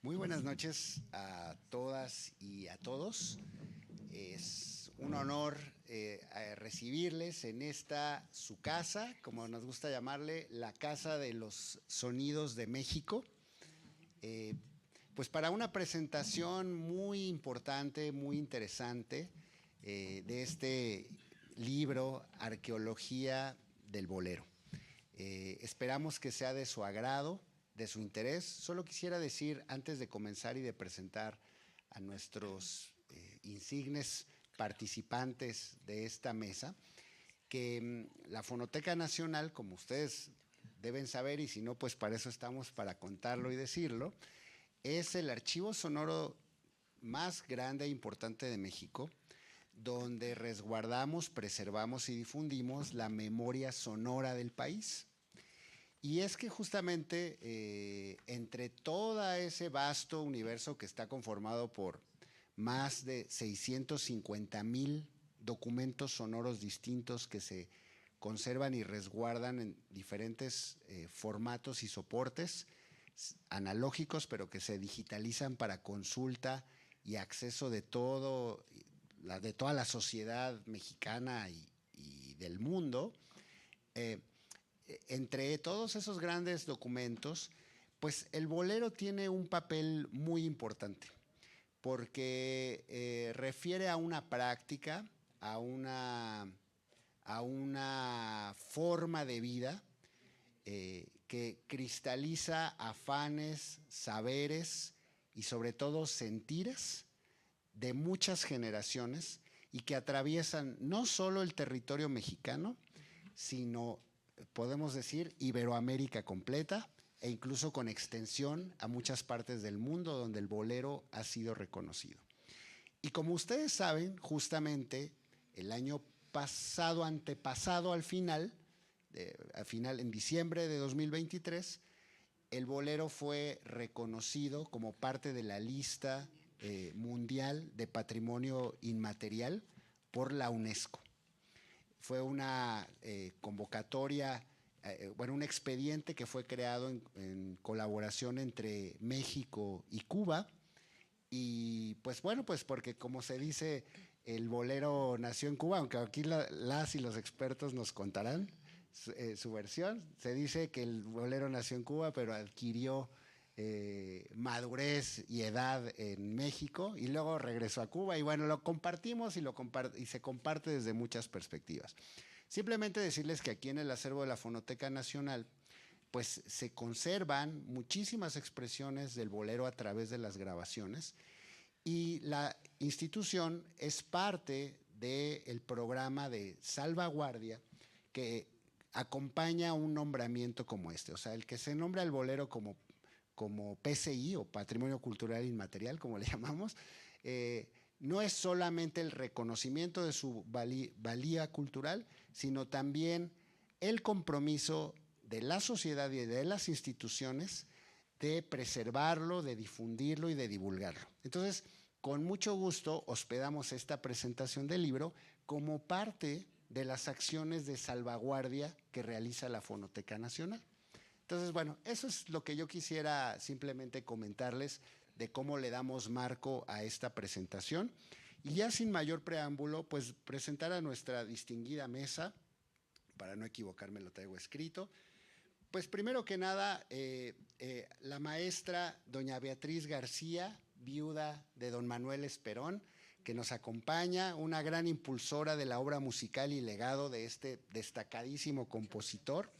Muy buenas noches a todas y a todos. Es un honor recibirles en esta su casa, como nos gusta llamarle, la Casa de los Sonidos de México. Eh, pues para una presentación muy importante, muy interesante de este libro, Arqueología del Bolero. Esperamos que sea de su agrado, de su interés. Solo quisiera decir, antes de comenzar y de presentar a nuestros insignes participantes de esta mesa, que la Fonoteca Nacional, como ustedes deben saber, y si no, pues para eso estamos, para contarlo y decirlo, es el archivo sonoro más grande e importante de México, donde resguardamos, preservamos y difundimos la memoria sonora del país. Y es que justamente entre todo ese vasto universo que está conformado por más de 650,000 documentos sonoros distintos que se conservan y resguardan en diferentes formatos y soportes analógicos, pero que se digitalizan para consulta y acceso de todo, de toda la sociedad mexicana y del mundo. Eh, Entre todos esos grandes documentos, pues el bolero tiene un papel muy importante, porque refiere a una práctica, a una forma de vida que cristaliza afanes, saberes y sobre todo sentires de muchas generaciones y que atraviesan no solo el territorio mexicano, sino, podemos decir, Iberoamérica completa e incluso con extensión a muchas partes del mundo donde el bolero ha sido reconocido. Y como ustedes saben, justamente el año pasado, antepasado al final en diciembre de 2023, el bolero fue reconocido como parte de la lista mundial de patrimonio inmaterial por la UNESCO. Fue una convocatoria, bueno, un expediente que fue creado en colaboración entre México y Cuba. Y pues bueno, pues porque como se dice, el bolero nació en Cuba, aunque aquí las y los expertos nos contarán su versión. Se dice que el bolero nació en Cuba, pero adquirió madurez y edad en México y luego regresó a Cuba. Y bueno, lo compartimos y se comparte desde muchas perspectivas. Simplemente decirles que aquí en el acervo de la Fonoteca Nacional pues se conservan muchísimas expresiones del bolero a través de las grabaciones y la institución es parte del programa de salvaguardia que acompaña un nombramiento como este. O sea, el que se nombra el bolero como PCI o Patrimonio Cultural Inmaterial, como le llamamos, no es solamente el reconocimiento de su valía cultural, sino también el compromiso de la sociedad y de las instituciones de preservarlo, de difundirlo y de divulgarlo. Entonces, con mucho gusto hospedamos esta presentación del libro como parte de las acciones de salvaguardia que realiza la Fonoteca Nacional. Entonces, bueno, eso es lo que yo quisiera simplemente comentarles de cómo le damos marco a esta presentación. Y ya sin mayor preámbulo, pues presentar a nuestra distinguida mesa, para no equivocarme lo traigo escrito. Pues primero que nada, la maestra doña Beatriz García, viuda de don Manuel Esperón, que nos acompaña, una gran impulsora de la obra musical y legado de este destacadísimo compositor,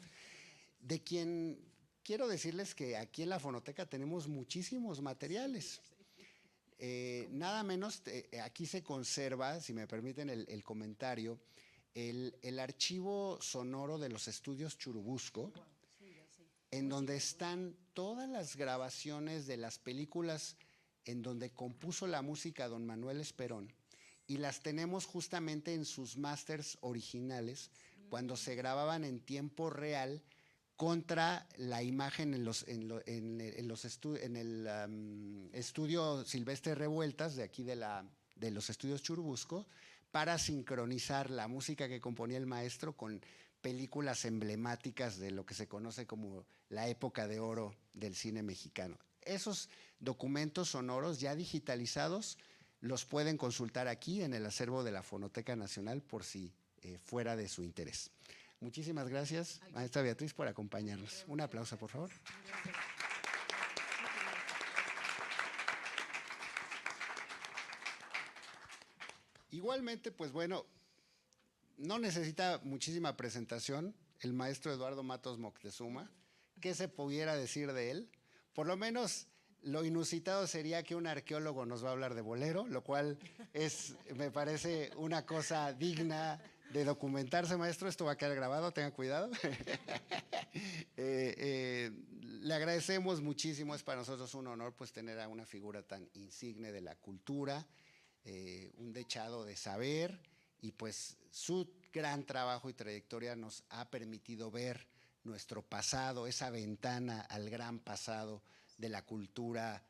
de quien quiero decirles que aquí en la Fonoteca tenemos muchísimos materiales. Nada menos, aquí se conserva, si me permiten el comentario, el archivo sonoro de los estudios Churubusco, en donde están todas las grabaciones de las películas en donde compuso la música don Manuel Esperón, y las tenemos justamente en sus másters originales, cuando se grababan en tiempo real contra la imagen en el estudio Silvestre Revueltas, de aquí de los estudios Churubusco, para sincronizar la música que componía el maestro con películas emblemáticas de lo que se conoce como la época de oro del cine mexicano. esos documentos sonoros ya digitalizados los pueden consultar aquí en el acervo de la Fonoteca Nacional por si fuera de su interés. Muchísimas gracias, maestra Beatriz, por acompañarnos. Un aplauso, por favor. Igualmente, pues bueno, no necesita muchísima presentación el maestro Eduardo Matos Moctezuma. ¿Qué se pudiera decir de él? Por lo menos lo inusitado sería que un arqueólogo nos va a hablar de bolero, lo cual me parece una cosa digna de documentarse, maestro. Esto va a quedar grabado, tenga cuidado. Le agradecemos muchísimo, es para nosotros un honor pues tener a una figura tan insigne de la cultura, un dechado de saber, y pues su gran trabajo y trayectoria nos ha permitido ver nuestro pasado, esa ventana al gran pasado de la cultura,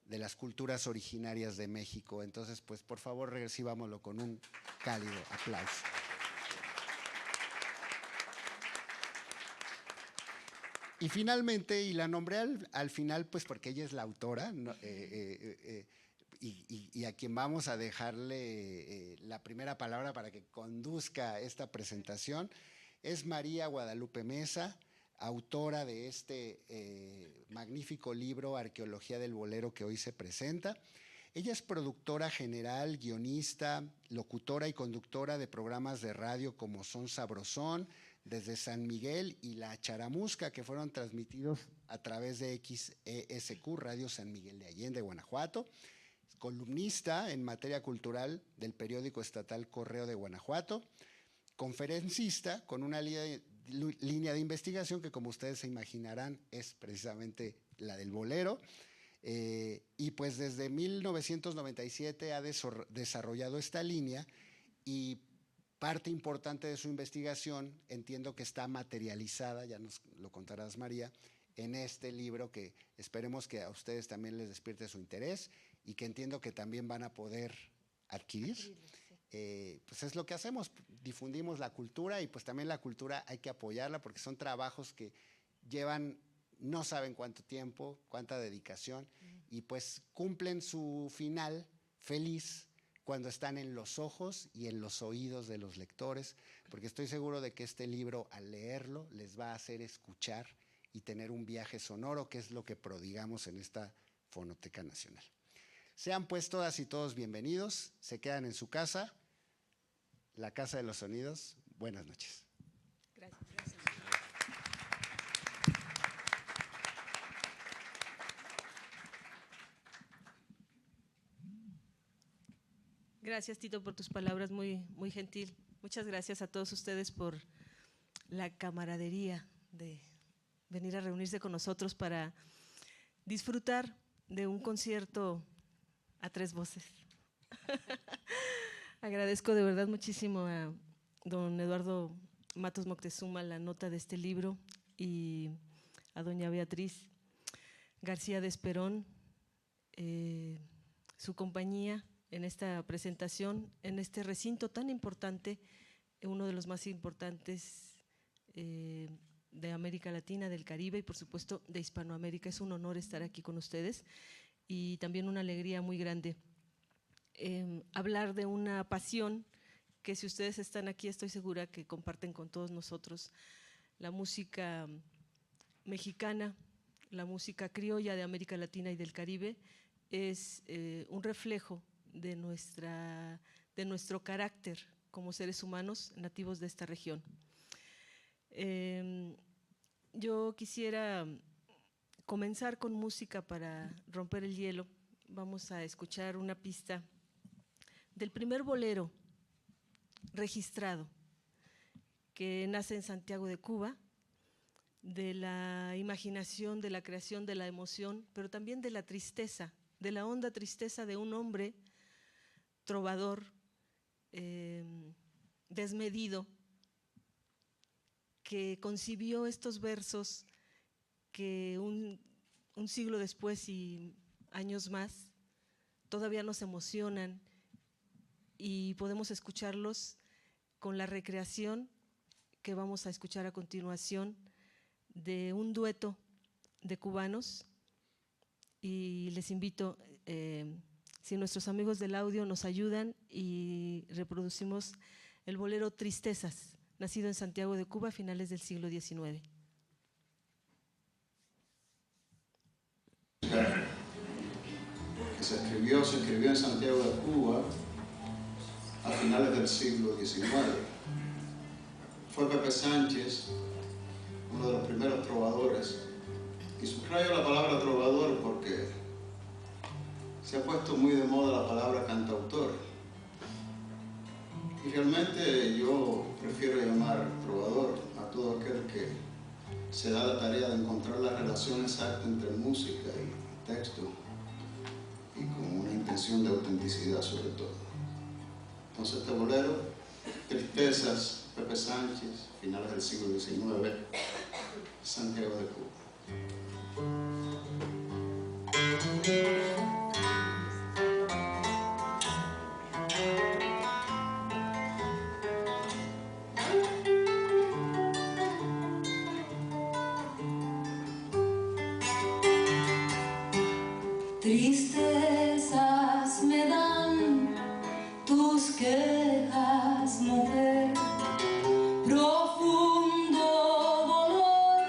de las culturas originarias de México. Entonces, pues por favor recibámoslo con un cálido aplauso. Y finalmente, y la nombré al final, pues porque ella es la autora, ¿no? Y a quien vamos a dejarle la primera palabra para que conduzca esta presentación, es María Guadalupe Mesa, autora de este magnífico libro Arqueología del Bolero que hoy se presenta. Ella es productora general, guionista, locutora y conductora de programas de radio como Son Sabrosón, Desde San Miguel y La Charamusca, que fueron transmitidos a través de XESQ, Radio San Miguel de Allende, Guanajuato. Columnista en materia cultural del periódico estatal Correo de Guanajuato. Conferencista con una línea de investigación que, como ustedes se imaginarán, es precisamente la del bolero. Y pues desde 1997 ha desarrollado esta línea, y parte importante de su investigación entiendo que está materializada, ya nos lo contarás, María, en este libro que esperemos que a ustedes también les despierte su interés y que entiendo que también van a poder adquirir. Pues es lo que hacemos, difundimos la cultura, y pues también la cultura hay que apoyarla porque son trabajos que llevan no saben cuánto tiempo, cuánta dedicación, y pues cumplen su final feliz cuando están en los ojos y en los oídos de los lectores, porque estoy seguro de que este libro, al leerlo, les va a hacer escuchar y tener un viaje sonoro, que es lo que prodigamos en esta Fonoteca Nacional. Sean pues todas y todos bienvenidos, se quedan en su casa, la Casa de los Sonidos. Buenas noches. Gracias. Gracias, Tito, por tus palabras, muy gentil. Muchas gracias a todos ustedes por la camaradería de venir a reunirse con nosotros para disfrutar de un concierto a tres voces. Agradezco de verdad muchísimo a don Eduardo Matos Moctezuma la nota de este libro, y a doña Beatriz García de Esperón su compañía en esta presentación, en este recinto tan importante, uno de los más importantes de América Latina, del Caribe y por supuesto de Hispanoamérica. Es un honor estar aquí con ustedes y también una alegría muy grande hablar de una pasión que, si ustedes están aquí, estoy segura que comparten con todos nosotros: la música mexicana, la música criolla de América Latina y del Caribe. Es un reflejo de nuestro carácter como seres humanos nativos de esta región. Yo quisiera comenzar con música para romper el hielo. Vamos a escuchar una pista del primer bolero registrado, que nace en Santiago de Cuba, de la imaginación, de la creación, de la emoción, pero también de la tristeza, de la honda tristeza de un hombre trovador, desmedido, que concibió estos versos que un siglo después y años más todavía nos emocionan, y podemos escucharlos con la recreación que vamos a escuchar a continuación de un dueto de cubanos y les invito, si nuestros amigos del audio nos ayudan, y reproducimos el bolero Tristezas, nacido en Santiago de Cuba a finales del siglo XIX. Que se escribió en Santiago de Cuba a finales del siglo XIX. Fue Pepe Sánchez, uno de los primeros trovadores, y subrayo la palabra trovador porque se ha puesto muy de moda la palabra cantautor. Y realmente yo prefiero llamar trovador a todo aquel que se da la tarea de encontrar la relación exacta entre música y texto, y con una intención de autenticidad sobre todo. Entonces este bolero, Tristezas, Pepe Sánchez, finales del siglo XIX, Santiago de Cuba. Tristezas me dan tus quejas, mujer, profundo dolor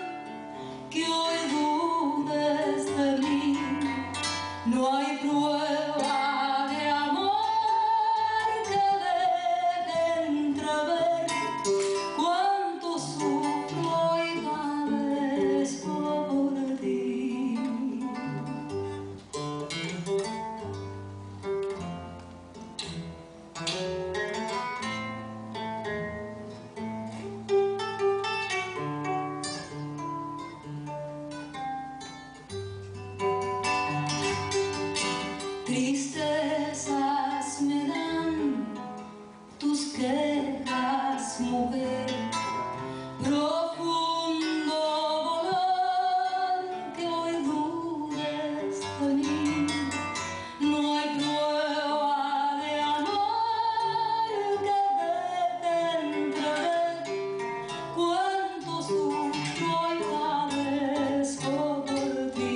que hoy dudes de mí. No hay prueba de amor que deje entrever cuánto sufro y padezco por ti. Tristezas me dan tus quejas, mujer, profundo dolor que hoy dudes de mí. No hay prueba de amor que deje entrever cuánto sufro y padezco por ti.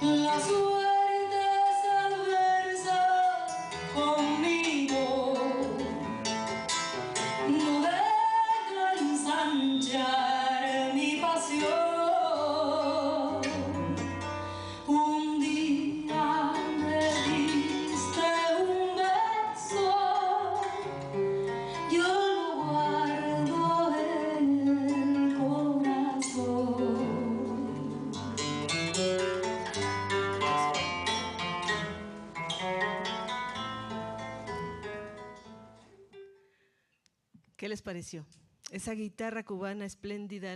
La suerte es adversa conmigo, no deja ensanchar mi pasión. Un día me diste un beso, yo lo guardo en el corazón. ¿Qué les pareció? Esa guitarra cubana espléndida.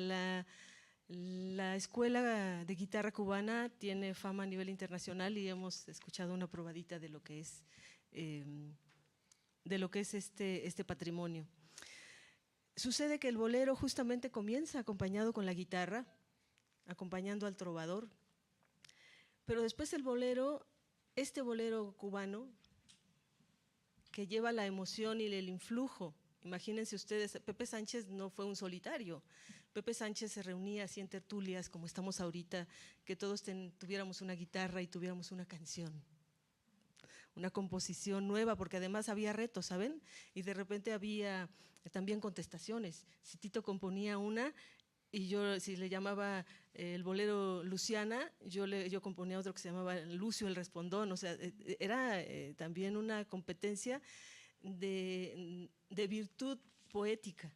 La Escuela de Guitarra Cubana tiene fama a nivel internacional y hemos escuchado una probadita de lo que es, este patrimonio. Sucede que el bolero justamente comienza acompañado con la guitarra, acompañando al trovador, pero después el bolero, este bolero cubano, que lleva la emoción y el influjo. Imagínense ustedes, Pepe Sánchez no fue un solitario. Pepe Sánchez se reunía así en tertulias, como estamos ahorita, que todos tuviéramos una guitarra y tuviéramos una canción, una composición nueva, porque además había retos, ¿saben? Y de repente había también contestaciones. Si Tito componía una, y yo, si le llamaba el bolero Luciana, yo componía otro que se llamaba Lucio el Respondón. O sea, era también una competencia de virtud poética.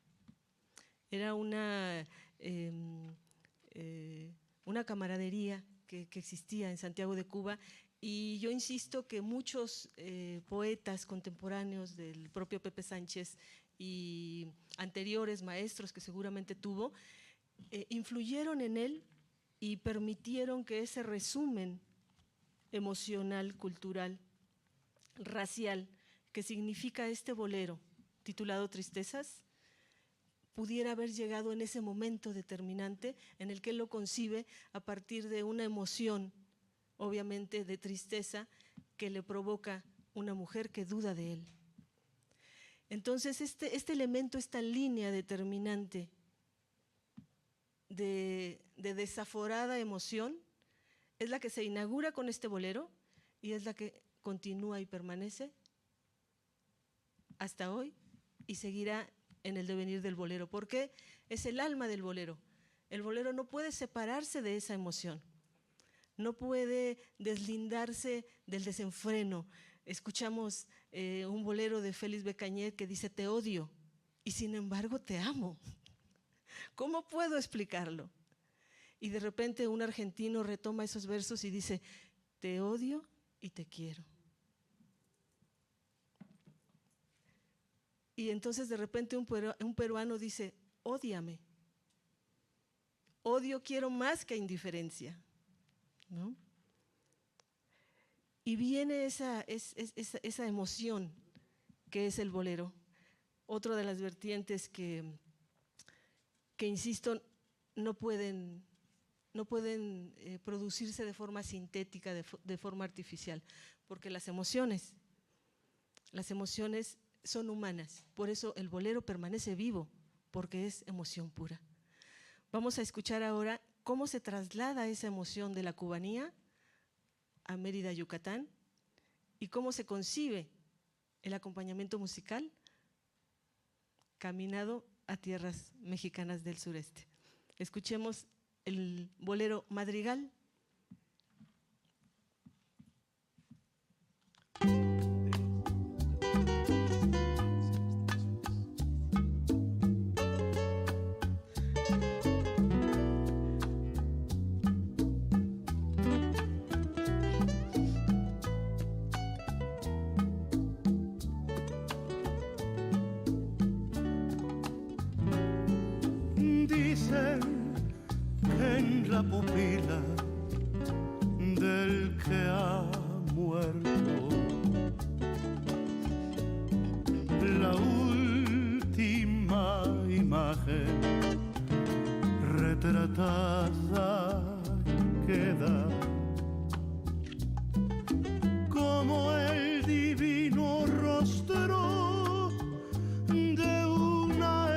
Era una camaradería que existía en Santiago de Cuba, y yo insisto que muchos poetas contemporáneos del propio Pepe Sánchez y anteriores maestros que seguramente tuvo, influyeron en él y permitieron que ese resumen emocional, cultural, racial, que significa este bolero titulado Tristezas, pudiera haber llegado en ese momento determinante en el que él lo concibe a partir de una emoción, obviamente de tristeza, que le provoca una mujer que duda de él. Entonces este elemento, esta línea determinante de desaforada emoción, es la que se inaugura con este bolero y es la que continúa y permanece hasta hoy y seguirá en el devenir del bolero, porque es el alma del bolero. El bolero no puede separarse de esa emoción, no puede deslindarse del desenfreno. Escuchamos un bolero de Félix Beccañet que dice: te odio y sin embargo te amo. ¿Cómo puedo explicarlo? Y de repente un argentino retoma esos versos y dice: te odio y te quiero. Y entonces de repente un peruano dice: ódiame. Odio quiero más que indiferencia, ¿no? Y viene esa emoción que es el bolero. Otra de las vertientes que insisto, no pueden producirse de forma sintética, de forma artificial, porque las emociones son humanas. Por eso el bolero permanece vivo, porque es emoción pura. Vamos a escuchar ahora cómo se traslada esa emoción de la cubanía a Mérida, Yucatán, y cómo se concibe el acompañamiento musical caminado a tierras mexicanas del sureste. Escuchemos el bolero Madrigal. Dicen que en la pupila del que ha muerto la última imagen retratada queda como el divino rostro de una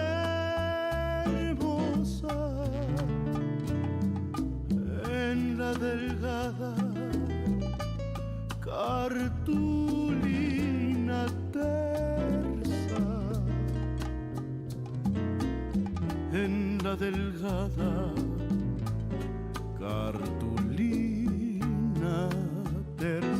hermosa en la delgada cartulina tersa, en la delgada cartulina tersa.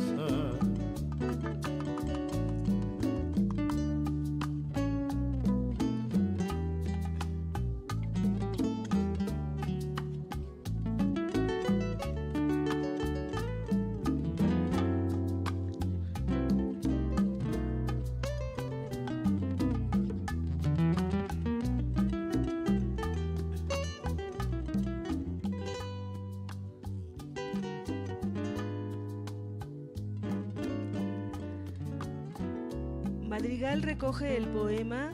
Madrigal recoge el poema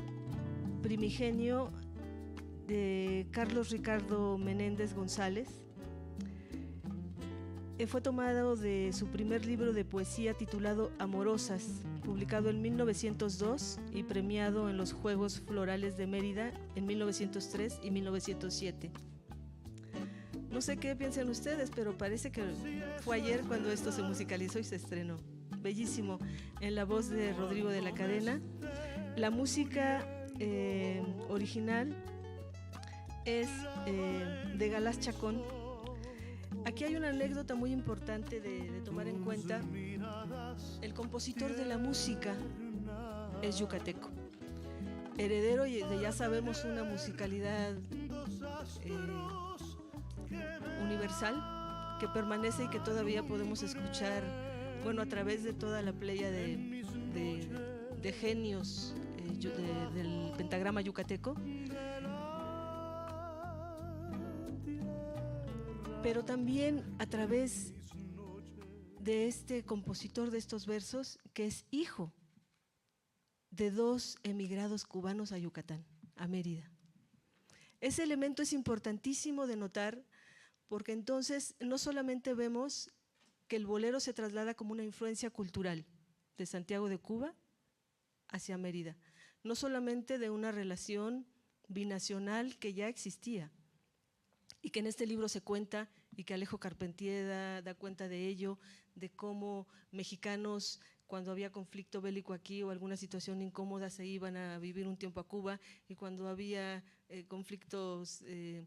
primigenio de Carlos Ricardo Menéndez González. Fue tomado de su primer libro de poesía titulado Amorosas, publicado en 1902 y premiado en los Juegos Florales de Mérida en 1903 y 1907. No sé qué piensan ustedes, pero parece que fue ayer cuando esto se musicalizó y se estrenó. Bellísimo, en la voz de Rodrigo de la Cadena. La música original es de Galás Chacón. Aquí hay una anécdota muy importante de tomar en cuenta. El compositor de la música es yucateco, heredero de, ya sabemos, una musicalidad universal que permanece y que todavía podemos escuchar, bueno, a través de toda la playa de genios del pentagrama yucateco, pero también a través de este compositor de estos versos que es hijo de dos emigrados cubanos a Yucatán, a Mérida. Ese elemento es importantísimo de notar, porque entonces no solamente vemos que el bolero se traslada como una influencia cultural de Santiago de Cuba hacia Mérida, no solamente de una relación binacional que ya existía, y que en este libro se cuenta, y que Alejo Carpentier da cuenta de ello, de cómo mexicanos, cuando había conflicto bélico aquí o alguna situación incómoda, se iban a vivir un tiempo a Cuba, y cuando había conflictos de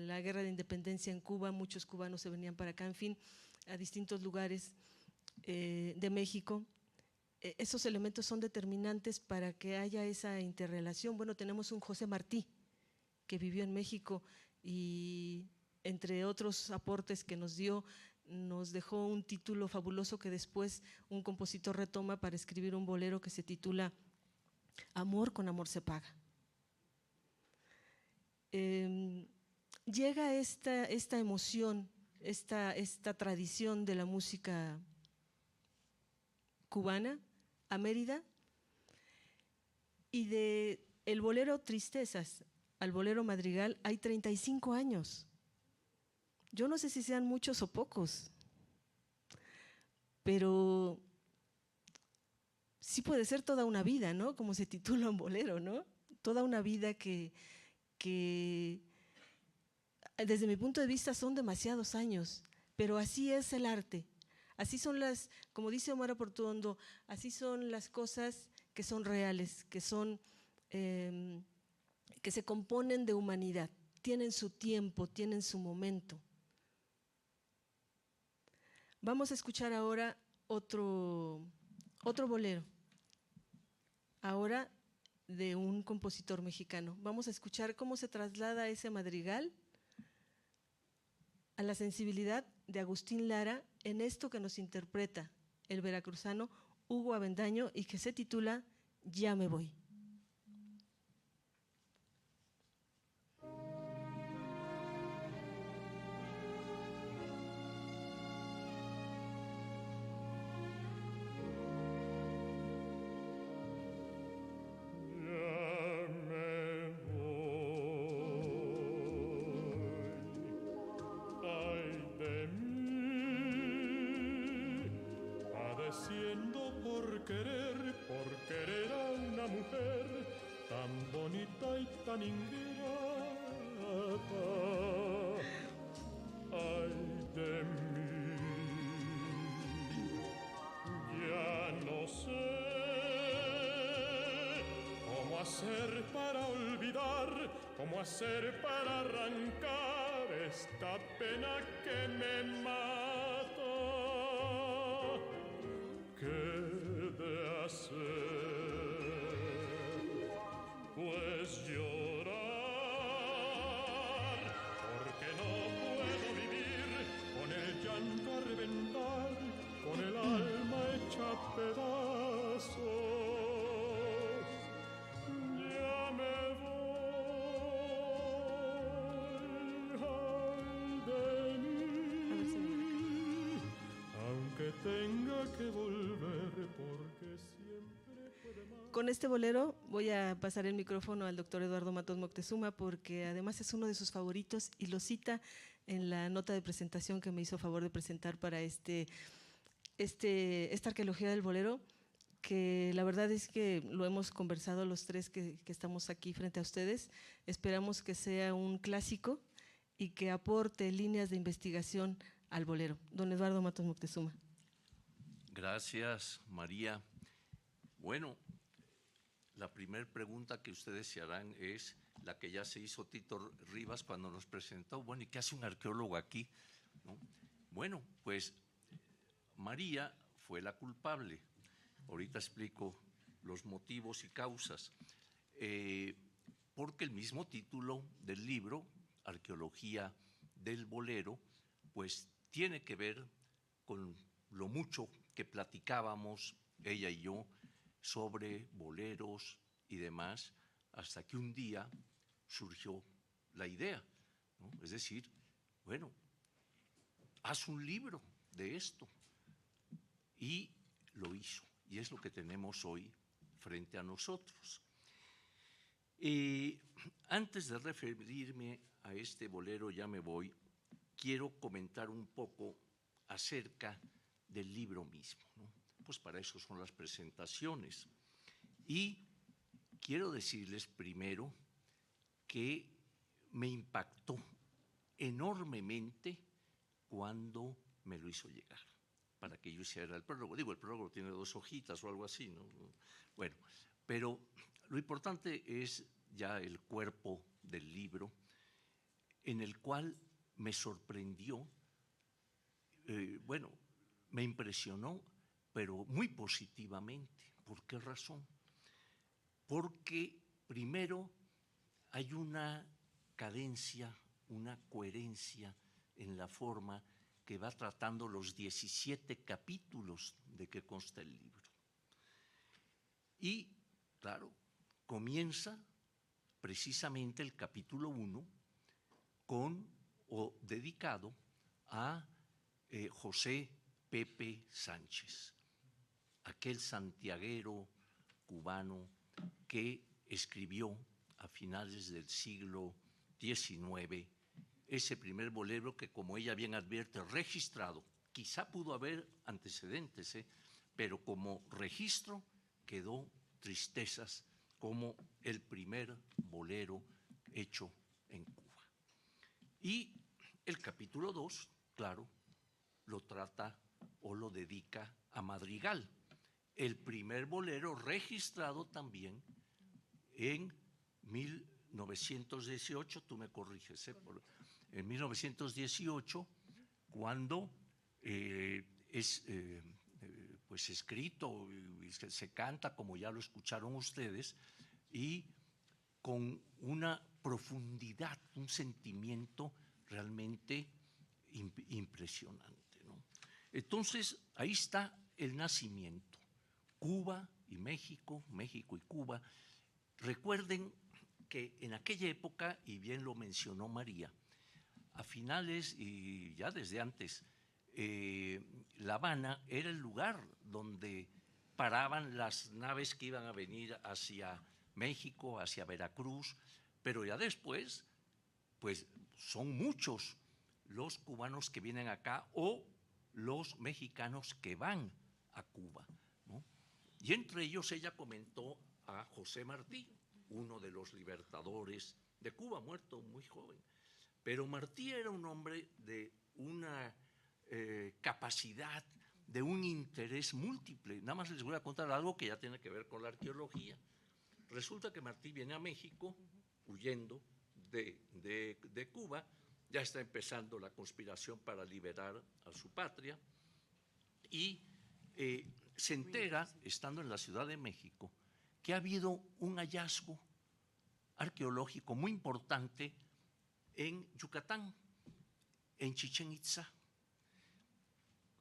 la guerra de independencia en Cuba, muchos cubanos se venían para acá, en fin, a distintos lugares de México. Esos elementos son determinantes para que haya esa interrelación. Bueno, tenemos un José Martí, que vivió en México y entre otros aportes que nos dio, nos dejó un título fabuloso que después un compositor retoma para escribir un bolero que se titula Amor con amor se paga. Llega esta emoción, esta tradición de la música cubana a Mérida, y de el bolero Tristezas al bolero Madrigal hay 35 años. Yo no sé si sean muchos o pocos, pero sí puede ser toda una vida, ¿no? Como se titula un bolero, ¿no? Toda una vida que desde mi punto de vista son demasiados años, pero así es el arte. Así son como dice Omar Portuondo, así son las cosas que son reales, que se componen de humanidad, tienen su tiempo, tienen su momento. Vamos a escuchar ahora otro bolero, ahora de un compositor mexicano. Vamos a escuchar cómo se traslada ese madrigal a la sensibilidad de Agustín Lara en esto que nos interpreta el veracruzano Hugo Avendaño y que se titula Ya me voy. Por querer a una mujer tan bonita y tan ingrata. Ay de mí, ya no sé cómo hacer para olvidar, cómo hacer para arrancar esta pena que me mata. ¿Qué de hacer? Pues llorar, porque no puedo vivir con el llanto a reventar, con el alma hecha pedazos. Ya me voy, ay de mí, aunque tenga que volver porque siempre puede más. Con este bolero voy a pasar el micrófono al doctor Eduardo Matos Moctezuma porque además es uno de sus favoritos y lo cita en la nota de presentación que me hizo favor de presentar para esta arqueología del bolero, que la verdad es que lo hemos conversado los tres que estamos aquí frente a ustedes. Esperamos que sea un clásico y que aporte líneas de investigación al bolero. Don Eduardo Matos Moctezuma. Gracias, María. Bueno, la primera pregunta que ustedes se harán es la que ya se hizo Tito Rivas cuando nos presentó. Bueno, ¿y qué hace un arqueólogo aquí? ¿No? Bueno, pues María fue la culpable. Ahorita explico los motivos y causas. Porque el mismo título del libro, Arqueología del Bolero, pues tiene que ver con lo mucho que platicábamos ella y yo sobre boleros y demás, hasta que un día surgió la idea, ¿no? Es decir, bueno, haz un libro de esto. Y lo hizo, y es lo que tenemos hoy frente a nosotros. Antes de referirme a este bolero Ya me voy, quiero comentar un poco acerca del libro mismo, ¿no? Pues para eso son las presentaciones. Y quiero decirles primero que me impactó enormemente cuando me lo hizo llegar, para que yo hiciera el prólogo. Digo, el prólogo tiene 2 hojitas o algo así, ¿no? Bueno, pero lo importante es ya el cuerpo del libro, en el cual me sorprendió, bueno, me impresionó, pero muy positivamente. ¿Por qué razón? Porque primero hay una cadencia, una coherencia en la forma que va tratando los 17 capítulos de que consta el libro. Y, claro, comienza precisamente el capítulo 1 dedicado a José Pepe Sánchez, aquel santiaguero cubano que escribió a finales del siglo XIX ese primer bolero que, como ella bien advierte, registrado. Quizá pudo haber antecedentes, pero como registro quedó Tristezas como el primer bolero hecho en Cuba. Y el capítulo 2, claro, lo trata o lo dedica a Madrigal, el primer bolero registrado también en 1918, tú me corriges, en 1918, cuando es pues escrito y se canta, como ya lo escucharon ustedes, y con una profundidad, un sentimiento realmente impresionante, ¿no? Entonces, ahí está el nacimiento. Cuba y México, México y Cuba. Recuerden que en aquella época, y bien lo mencionó María, a finales y ya desde antes, La Habana era el lugar donde paraban las naves que iban a venir hacia México, hacia Veracruz, pero ya después, pues son muchos los cubanos que vienen acá o los mexicanos que van a Cuba, ¿no? Y entre ellos ella comentó a José Martí, uno de los libertadores de Cuba, muerto muy joven. Pero Martí era un hombre de una capacidad, de un interés múltiple. Nada más les voy a contar algo que ya tiene que ver con la arqueología. Resulta que Martí viene a México huyendo de Cuba, ya está empezando la conspiración para liberar a su patria y se entera, estando en la Ciudad de México, que ha habido un hallazgo arqueológico muy importante en Yucatán, en Chichén Itzá.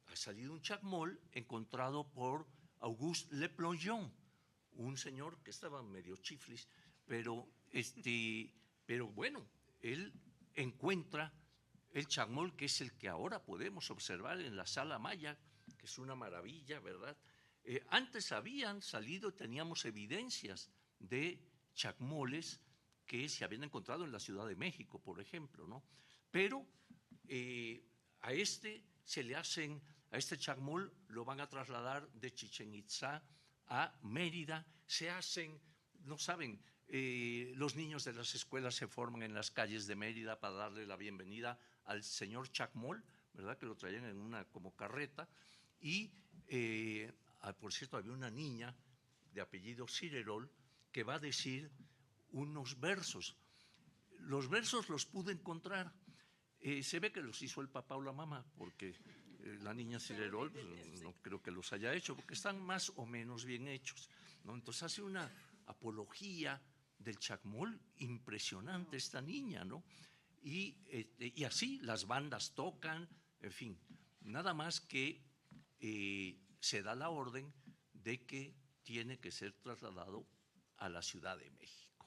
Ha salido un chacmol encontrado por Auguste Le Plongeon, un señor que estaba medio chiflis, pero bueno, él encuentra el chacmol, que es el que ahora podemos observar en la Sala Maya, que es una maravilla, ¿verdad? Antes habían salido, teníamos evidencias de chacmoles que se habían encontrado en la Ciudad de México, por ejemplo, ¿no? Pero a este chacmol lo van a trasladar de Chichén Itzá a Mérida, se hacen, no saben, los niños de las escuelas se forman en las calles de Mérida para darle la bienvenida al señor chacmol, ¿verdad? Que lo traían en una como carreta, y por cierto, había una niña de apellido Cirerol que va a decir unos versos. Los versos los pude encontrar. Se ve que los hizo el papá o la mamá, porque la niña Cirerol pues, no creo que los haya hecho, porque están más o menos bien hechos, ¿no? Entonces hace una apología del chacmol impresionante esta niña, ¿no? Y así las bandas tocan, en fin, nada más que se da la orden de que tiene que ser trasladado a la Ciudad de México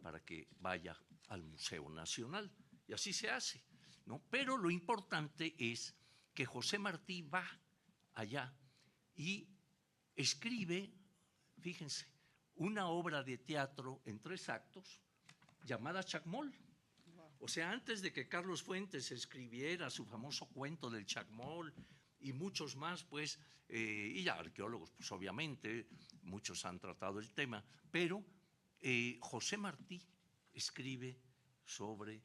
para que vaya al Museo Nacional, y así se hace, ¿no? Pero lo importante es que José Martí va allá y escribe, fíjense, una obra de teatro en 3 actos llamada Chacmol. O sea, antes de que Carlos Fuentes escribiera su famoso cuento del chacmol y muchos más, pues, y ya arqueólogos, pues obviamente, muchos han tratado el tema, pero José Martí escribe sobre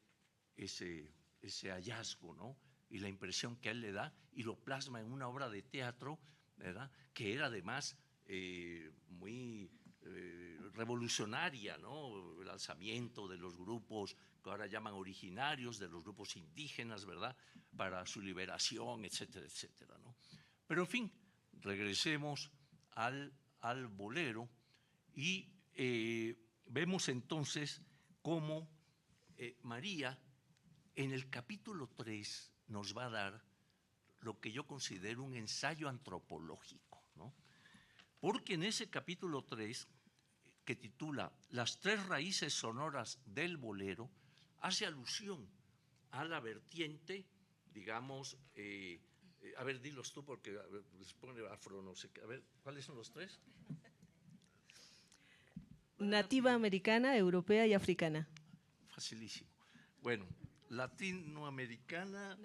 ese ese hallazgo, ¿no? Y la impresión que a él le da, y lo plasma en una obra de teatro, ¿verdad? Que era además muy revolucionaria, ¿no? El alzamiento de los grupos que ahora llaman originarios, de los grupos indígenas, ¿verdad? Para su liberación, etcétera, etcétera, ¿no? Pero en fin, regresemos al bolero y vemos entonces cómo María en el capítulo 3 nos va a dar lo que yo considero un ensayo antropológico, ¿no? Porque en ese capítulo 3, que titula Las tres raíces sonoras del bolero, hace alusión a la vertiente, digamos, a ver, dilos tú porque les pone afro, no sé qué. A ver, ¿cuáles son los tres? Nativa americana, europea y africana. Facilísimo. Bueno, latinoamericana,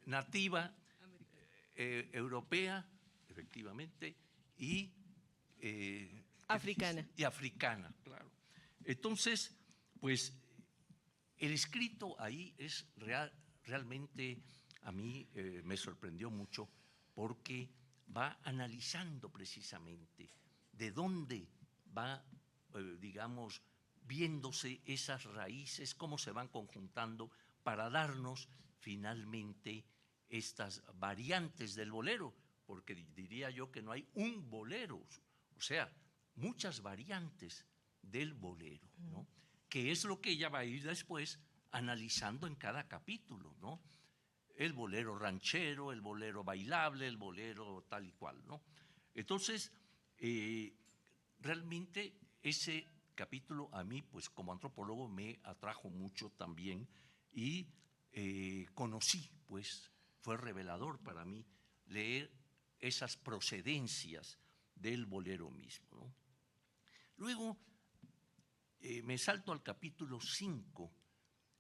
nativa europea, efectivamente, y africana. Y africana, claro. Entonces, pues, el escrito ahí es realmente, a mí me sorprendió mucho porque va analizando precisamente de dónde va, digamos, viéndose esas raíces, cómo se van conjuntando para darnos finalmente estas variantes del bolero, porque diría yo que no hay un bolero, o sea, muchas variantes del bolero, ¿no? Que es lo que ella va a ir después analizando en cada capítulo, ¿no? El bolero ranchero, el bolero bailable, el bolero tal y cual, ¿no? Entonces, realmente ese capítulo a mí, pues como antropólogo, me atrajo mucho también y conocí, pues fue revelador para mí leer esas procedencias del bolero mismo, ¿no? Luego me salto al capítulo 5,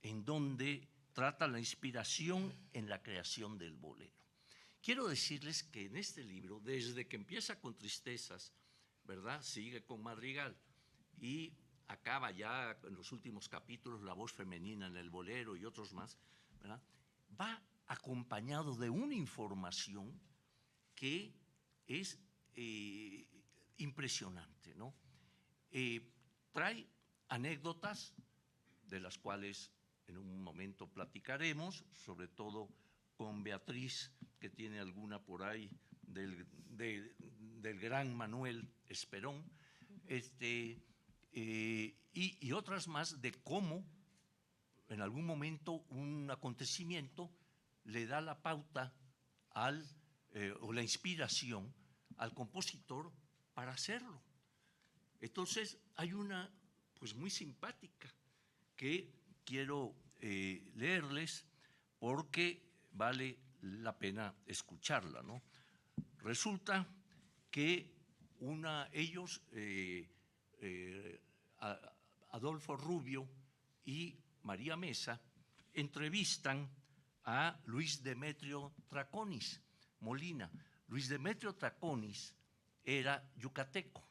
en donde trata la inspiración en la creación del bolero. Quiero decirles que en este libro, desde que empieza con Tristezas, ¿verdad? Sigue con Madrigal y acaba ya en los últimos capítulos La voz femenina en el bolero y otros más, ¿verdad? Va acompañado de una información que es impresionante, ¿no? Trae anécdotas de las cuales en un momento platicaremos, sobre todo con Beatriz, que tiene alguna por ahí del gran Manuel Esperón, y otras más de cómo en algún momento un acontecimiento le da la pauta o la inspiración al compositor para hacerlo. Entonces hay una pues muy simpática que quiero leerles porque vale la pena escucharla, ¿no? Resulta que ellos, Adolfo Rubio y María Mesa, entrevistan a Luis Demetrio Traconis Molina. Luis Demetrio Traconis era yucateco.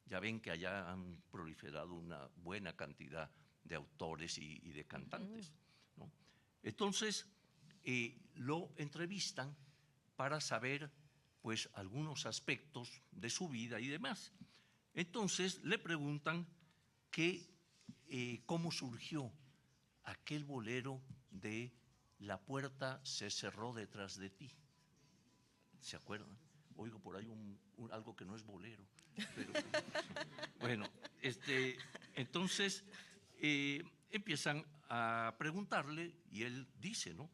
Ya ven que allá han proliferado una buena cantidad de autores y de cantantes, ¿no? Entonces, lo entrevistan para saber, pues, algunos aspectos de su vida y demás. Entonces, le preguntan cómo surgió aquel bolero de La puerta se cerró detrás de ti. ¿Se acuerdan? Oigo por ahí algo que no es bolero. Pero, bueno, entonces empiezan a preguntarle y él dice, ¿no?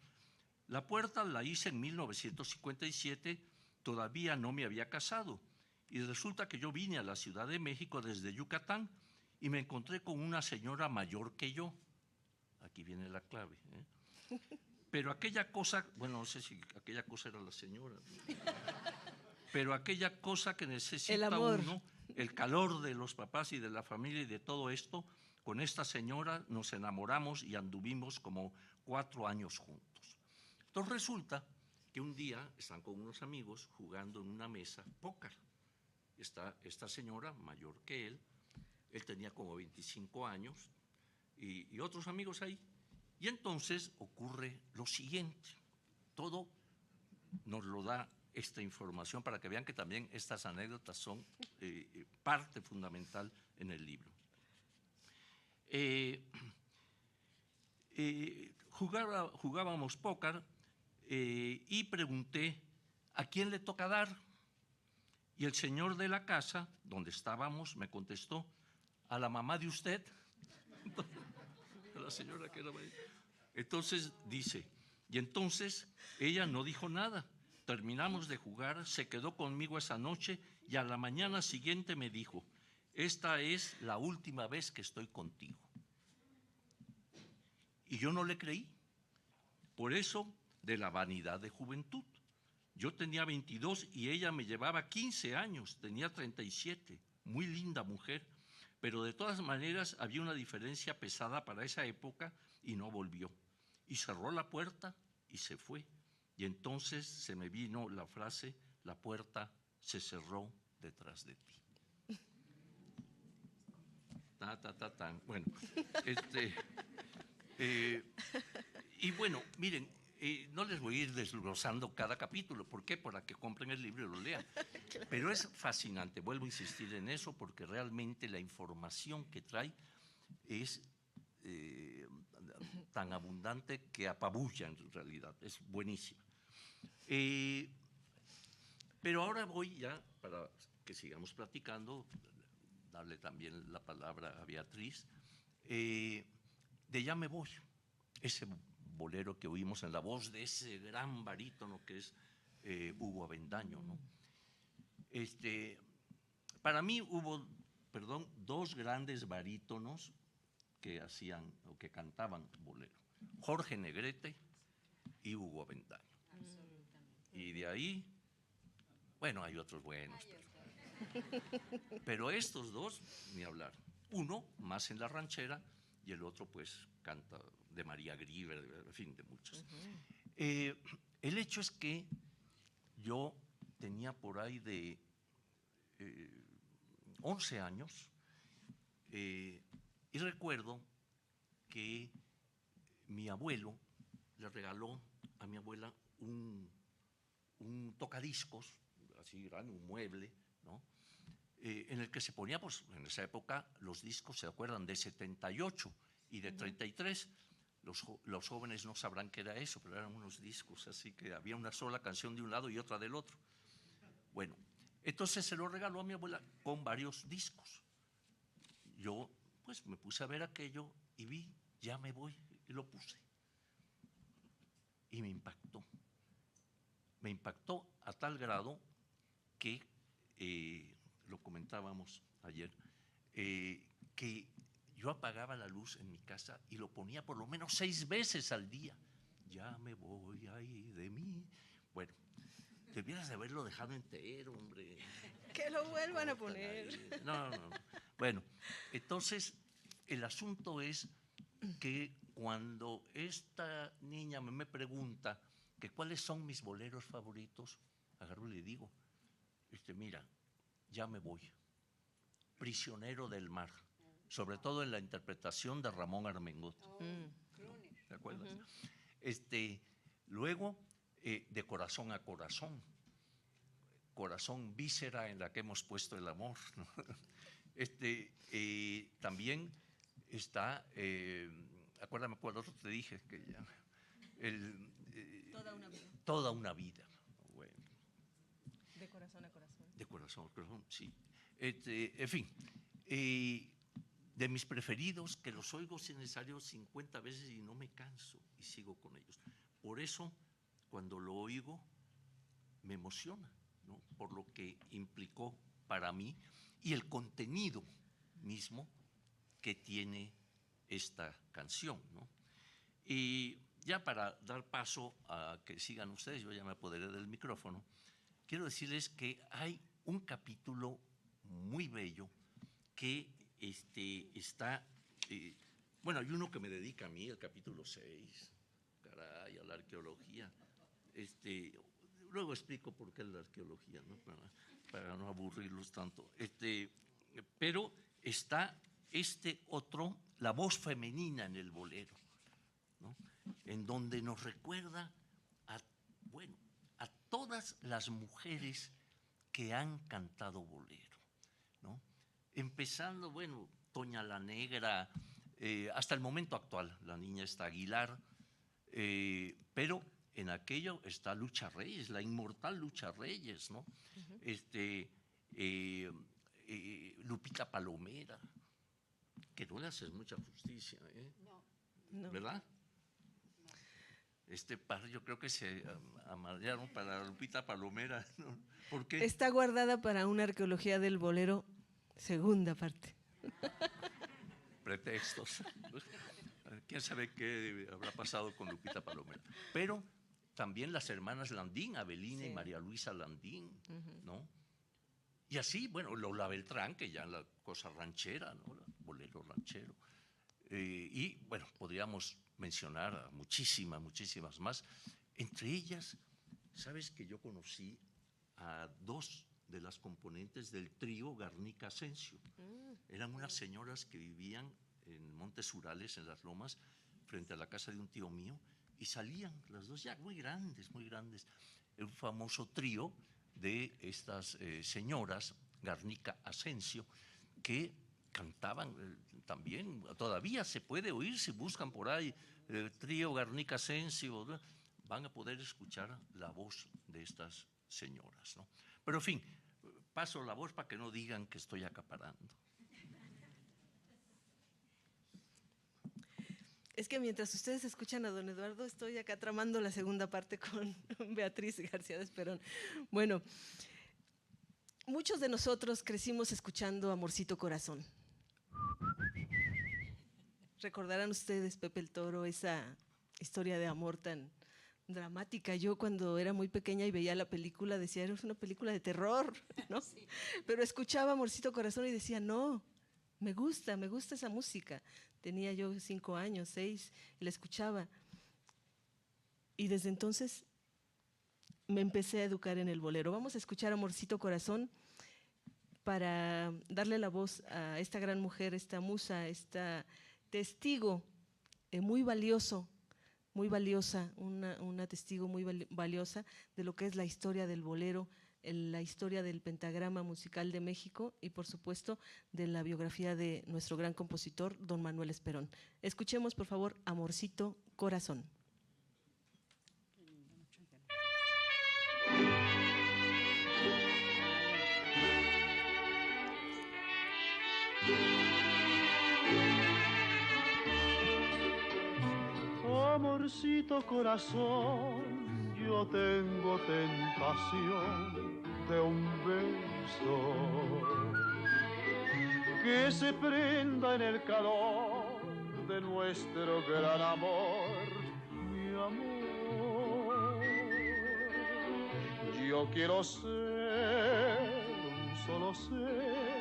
La puerta la hice en 1957, todavía no me había casado y resulta que yo vine a la Ciudad de México desde Yucatán y me encontré con una señora mayor que yo. Aquí viene la clave, ¿eh? Pero aquella cosa, bueno, no sé si aquella cosa era la señora, pero aquella cosa que necesita uno, el calor de los papás y de la familia y de todo esto, con esta señora nos enamoramos y anduvimos como 4 años juntos. Entonces resulta que un día están con unos amigos jugando en una mesa póker. Está esta señora mayor que él tenía como 25 años y otros amigos ahí. Y entonces ocurre lo siguiente. Todo nos lo da esta información para que vean que también estas anécdotas son parte fundamental en el libro. Jugábamos póker y pregunté ¿a quién le toca dar? Y el señor de la casa donde estábamos me contestó, a la mamá de usted, a la señora que era maestra. Entonces dice, y entonces ella no dijo nada. Terminamos de jugar, se quedó conmigo esa noche y a la mañana siguiente me dijo, esta es la última vez que estoy contigo. Y yo no le creí. Por eso, de la vanidad de juventud. Yo tenía 22 y ella me llevaba 15 años, tenía 37, muy linda mujer, pero de todas maneras había una diferencia pesada para esa época y no volvió. Y cerró la puerta y se fue. Y entonces se me vino la frase, la puerta se cerró detrás de ti. Bueno, y bueno, miren, no les voy a ir desglosando cada capítulo. ¿Por qué? Para que compren el libro y lo lean. Pero es fascinante, vuelvo a insistir en eso, porque realmente la información que trae es tan abundante que apabulla en realidad, es buenísima. Pero ahora voy ya, para que sigamos platicando, darle también la palabra a Beatriz, de Ya me voy, ese bolero que oímos en la voz de ese gran barítono que es Hugo Avendaño, ¿no? Para mí hubo, dos grandes barítonos que hacían o que cantaban bolero, Jorge Negrete y Hugo Avendaño. Y de ahí, bueno, hay otros buenos, pero estos dos, ni hablar. Uno más en la ranchera y el otro pues canta de María Grieber, en fin, de muchos. El hecho es que yo tenía por ahí de 11 años y recuerdo que mi abuelo le regaló a mi abuela un tocadiscos, así grande, un mueble, ¿no? En el que se ponía, pues en esa época los discos, ¿se acuerdan? De 78 y de 33. Los jóvenes no sabrán qué era eso, pero eran unos discos, así que había una sola canción de un lado y otra del otro. Bueno, entonces se lo regaló a mi abuela con varios discos. Yo, pues, me puse a ver aquello y vi, Ya me voy, y lo puse. Y me impactó. Me impactó a tal grado que, lo comentábamos ayer, que yo apagaba la luz en mi casa y lo ponía por lo menos 6 veces al día. Ya me voy ahí de mí. Bueno, debieras de haberlo dejado entero, hombre. Que lo vuelvan a poner. No. Bueno, entonces el asunto es que cuando esta niña me pregunta que cuáles son mis boleros favoritos, agarro y le digo, mira, Ya me voy, Prisionero del mar, sobre todo en la interpretación de Ramón Armengot. ¿Te acuerdas? Luego, de Corazón a Corazón, Corazón víscera en la que hemos puesto el amor, ¿no? También está, acuérdame cuál otro te dije, que ya, Toda una vida. Toda una vida. Bueno. De corazón a corazón. De corazón a corazón, sí. En fin, de mis preferidos, que los oigo si necesario 50 veces y no me canso y sigo con ellos. Por eso, cuando lo oigo, me emociona, ¿no? Por lo que implicó para mí y el contenido mismo que tiene esta canción, ¿no? Y ya para dar paso a que sigan ustedes, yo ya me apoderé del micrófono, quiero decirles que hay un capítulo muy bello que está, bueno, hay uno que me dedica a mí, el capítulo 6, caray, a la arqueología. Luego explico por qué la arqueología, ¿no? Para no aburrirlos tanto. Pero está otro, la voz femenina en el bolero, ¿no? En donde nos recuerda a, bueno, a todas las mujeres que han cantado bolero, ¿no? Empezando, bueno, Toña la Negra, hasta el momento actual, la niña está Aguilar, pero en aquello está Lucha Reyes, la inmortal Lucha Reyes, ¿no? Lupita Palomera, que no le haces mucha justicia, No. ¿verdad? Este par, yo creo que se amallaron para Lupita Palomera, ¿no? ¿Por qué? Está guardada para una arqueología del bolero, segunda parte. Pretextos. ¿Quién sabe qué habrá pasado con Lupita Palomera? Pero también las hermanas Landín, Abelina Sí. y María Luisa Landín, ¿no? Y así, bueno, Lola Beltrán, que ya la cosa ranchera, ¿no? Bolero ranchero. Y bueno, podríamos mencionar a muchísimas más. Entre ellas, ¿sabes que yo conocí a dos de las componentes del trío Garnica Asensio? Eran unas señoras que vivían en Montes Urales, en Las Lomas, frente a la casa de un tío mío, y salían las dos ya muy grandes, un famoso trío de estas señoras, Garnica Asensio, que cantaban también, todavía se puede oír, si buscan por ahí, trío Garnica Asensio, ¿no? Van a poder escuchar la voz de estas señoras, ¿no? Pero en fin, paso la voz para que no digan que estoy acaparando. Es que mientras ustedes escuchan a don Eduardo, estoy acá tramando la segunda parte con Beatriz García de Esperón. Bueno, muchos de nosotros crecimos escuchando Amorcito Corazón. Recordarán ustedes, Pepe el Toro, esa historia de amor tan dramática. Yo cuando era muy pequeña y veía la película decía, es una película de terror, ¿no? Sí. Pero escuchaba Amorcito Corazón y decía, no, me gusta esa música. Tenía yo 5 años, 6, y la escuchaba. Y desde entonces me empecé a educar en el bolero. Vamos a escuchar Amorcito Corazón para darle la voz a esta gran mujer, esta musa, esta testigo muy valiosa, una testigo muy valiosa de lo que es la historia del bolero, la historia del pentagrama musical de México y por supuesto de la biografía de nuestro gran compositor, don Manuel Esperón. Escuchemos por favor Amorcito Corazón. Amorcito corazón, yo tengo tentación de un beso que se prenda en el calor de nuestro gran amor, mi amor. Yo quiero ser un solo ser,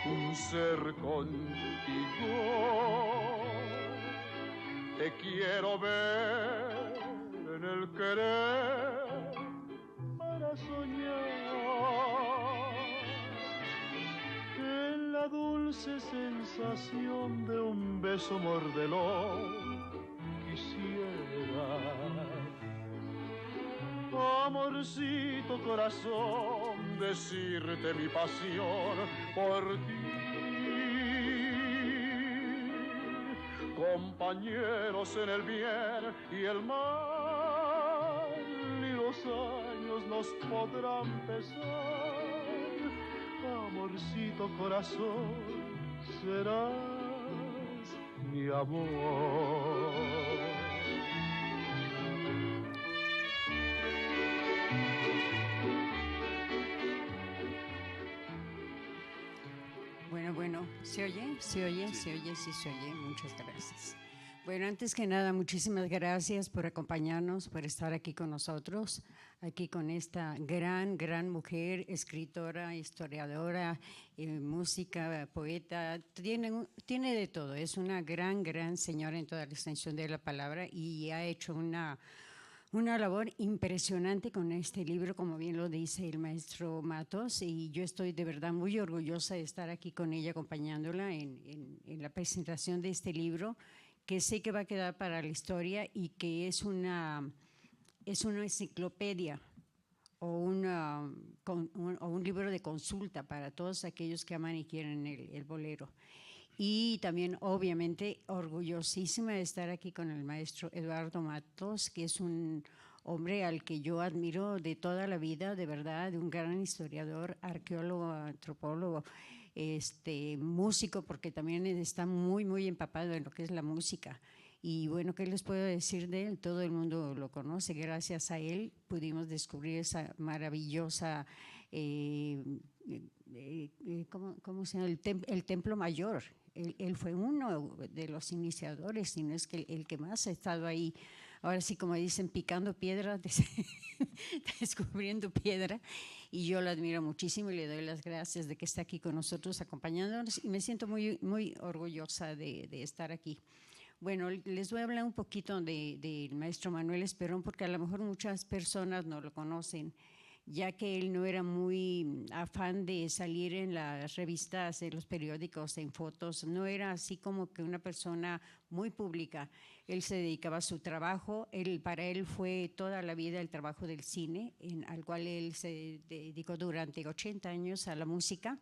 un ser contigo. Te quiero ver en el querer para soñar en la dulce sensación de un beso mordelón quisiera. Amorcito corazón, decirte mi pasión por ti. Compañeros en el bien y el mal, y los años nos podrán pesar. Amorcito corazón, serás mi amor. Bueno, ¿se oye? ¿Se oye? Sí. ¿Se oye? Sí, se oye. Muchas gracias. Bueno, antes que nada, muchísimas gracias por acompañarnos, por estar aquí con nosotros, aquí con esta gran mujer, escritora, historiadora, música, poeta, tiene de todo. Es una gran señora en toda la extensión de la palabra y ha hecho una labor impresionante con este libro, como bien lo dice el maestro Matos, y yo estoy de verdad muy orgullosa de estar aquí con ella, acompañándola en la presentación de este libro, que sé que va a quedar para la historia y que es una enciclopedia o un libro de consulta para todos aquellos que aman y quieren el bolero. Y también, obviamente, orgullosísima de estar aquí con el maestro Eduardo Matos, que es un hombre al que yo admiro de toda la vida, de verdad, de un gran historiador, arqueólogo, antropólogo, músico, porque también está muy, muy empapado en lo que es la música. Y bueno, ¿qué les puedo decir de él? Todo el mundo lo conoce. Gracias a él pudimos descubrir esa maravillosa, ¿cómo se llama? El Templo Mayor. Él fue uno de los iniciadores, si no es que el que más ha estado ahí. Ahora sí, como dicen, picando piedra, descubriendo piedra. Y yo lo admiro muchísimo y le doy las gracias de que está aquí con nosotros acompañándonos. Y me siento muy, muy orgullosa de estar aquí. Bueno, les voy a hablar un poquito del maestro Manuel Esperón, porque a lo mejor muchas personas no lo conocen, ya que él no era muy afán de salir en las revistas, en los periódicos, en fotos, no era así como que una persona muy pública. Él se dedicaba a su trabajo, para él fue toda la vida el trabajo del cine, al cual él se dedicó durante 80 años a la música.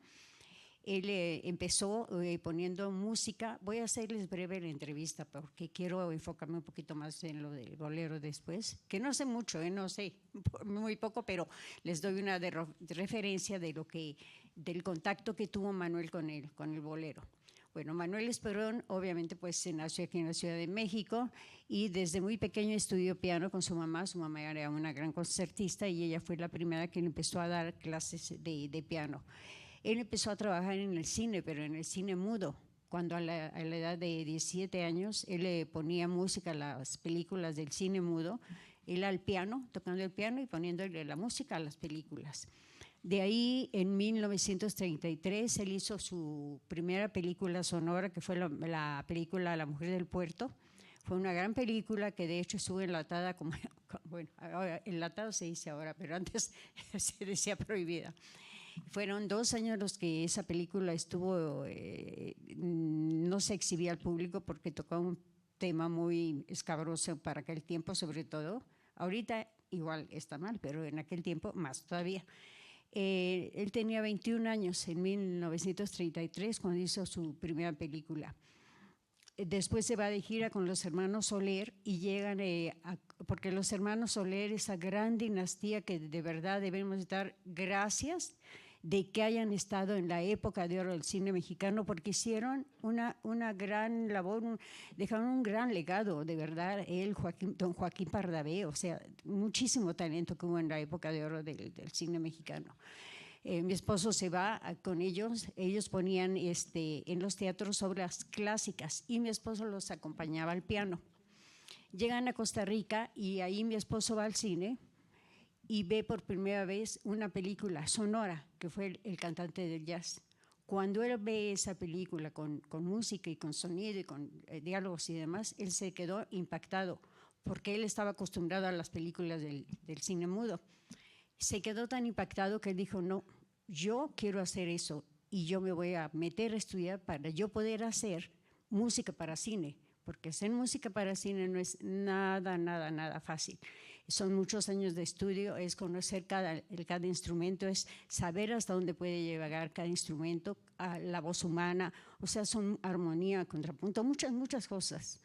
Él empezó poniendo música. Voy a hacerles breve la entrevista porque quiero enfocarme un poquito más en lo del bolero después, que no sé mucho, no sé, muy poco, pero les doy una referencia del contacto que tuvo Manuel con el bolero. Bueno, Manuel Esperón obviamente pues nació aquí en la Ciudad de México y desde muy pequeño estudió piano con su mamá. Su mamá era una gran concertista y ella fue la primera que le empezó a dar clases de piano. Él empezó a trabajar en el cine, pero en el cine mudo. Cuando a la edad de 17 años, él le ponía música a las películas del cine mudo, él al piano, tocando el piano y poniéndole la música a las películas. De ahí, en 1933, él hizo su primera película sonora, que fue la película La Mujer del Puerto. Fue una gran película que de hecho estuvo enlatada, bueno, enlatado se dice ahora, pero antes se decía prohibida. Fueron 2 años los que esa película estuvo, no se exhibía al público porque tocaba un tema muy escabroso para aquel tiempo, sobre todo. Ahorita igual está mal, pero en aquel tiempo más todavía. Él tenía 21 años en 1933 cuando hizo su primera película. Después se va de gira con los hermanos Soler y llegan, porque los hermanos Soler, esa gran dinastía que de verdad debemos dar gracias de que hayan estado en la época de oro del cine mexicano, porque hicieron una gran labor, dejaron un gran legado, de verdad, don Joaquín Pardavé, o sea, muchísimo talento que hubo en la época de oro del cine mexicano. Mi esposo se va con ellos ponían en los teatros obras clásicas y mi esposo los acompañaba al piano. Llegan a Costa Rica y ahí mi esposo va al cine y ve por primera vez una película sonora, que fue el cantante del jazz. Cuando él ve esa película con música y con sonido y con diálogos y demás, él se quedó impactado porque él estaba acostumbrado a las películas del cine mudo. Se quedó tan impactado que él dijo, no, yo quiero hacer eso y yo me voy a meter a estudiar para yo poder hacer música para cine, porque hacer música para cine no es nada fácil. Son muchos años de estudio, es conocer cada instrumento, es saber hasta dónde puede llegar cada instrumento, a la voz humana, o sea, son armonía, contrapunto, muchas cosas.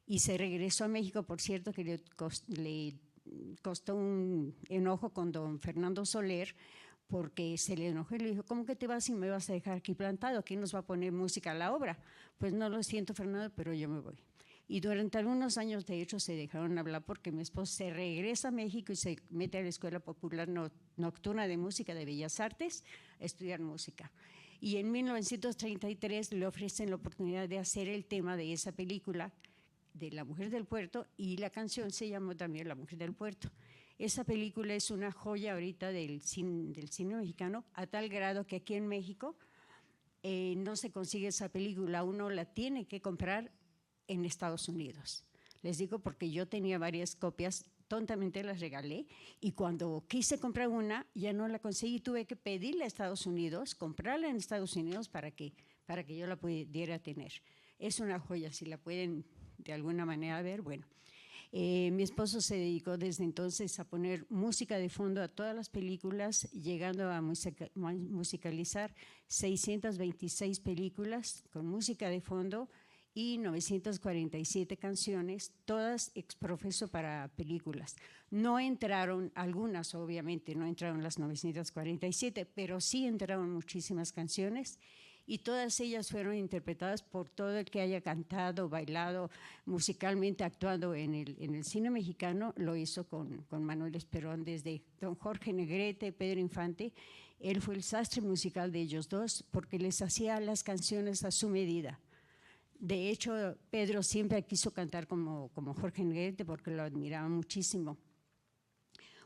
Y se regresó a México, por cierto, que le costó un enojo con don Fernando Soler, porque se le enojó y le dijo, ¿cómo que te vas y me vas a dejar aquí plantado? ¿Quién nos va a poner música a la obra? Pues no lo siento, Fernando, pero yo me voy. Y durante algunos años, de hecho, se dejaron hablar porque mi esposo se regresa a México y se mete a la Escuela Popular Nocturna de Música de Bellas Artes a estudiar música. Y en 1933 le ofrecen la oportunidad de hacer el tema de esa película, de La Mujer del Puerto, y la canción se llamó también La Mujer del Puerto. Esa película es una joya ahorita del cine mexicano, a tal grado que aquí en México no se consigue esa película, uno la tiene que comprar en Estados Unidos. Les digo porque yo tenía varias copias, tontamente las regalé y cuando quise comprar una ya no la conseguí, tuve que pedirle a Estados Unidos, comprarla en Estados Unidos para que yo la pudiera tener. Es una joya, si la pueden de alguna manera ver, bueno. Mi esposo se dedicó desde entonces a poner música de fondo a todas las películas, llegando a musicalizar 626 películas con música de fondo y 947 canciones, todas exprofeso para películas. No entraron, algunas obviamente, no entraron las 947, pero sí entraron muchísimas canciones y todas ellas fueron interpretadas por todo el que haya cantado, bailado, musicalmente actuando en el cine mexicano. Lo hizo con Manuel Esperón, desde don Jorge Negrete, Pedro Infante. Él fue el sastre musical de ellos dos porque les hacía las canciones a su medida. De hecho, Pedro siempre quiso cantar como Jorge Negrete porque lo admiraba muchísimo.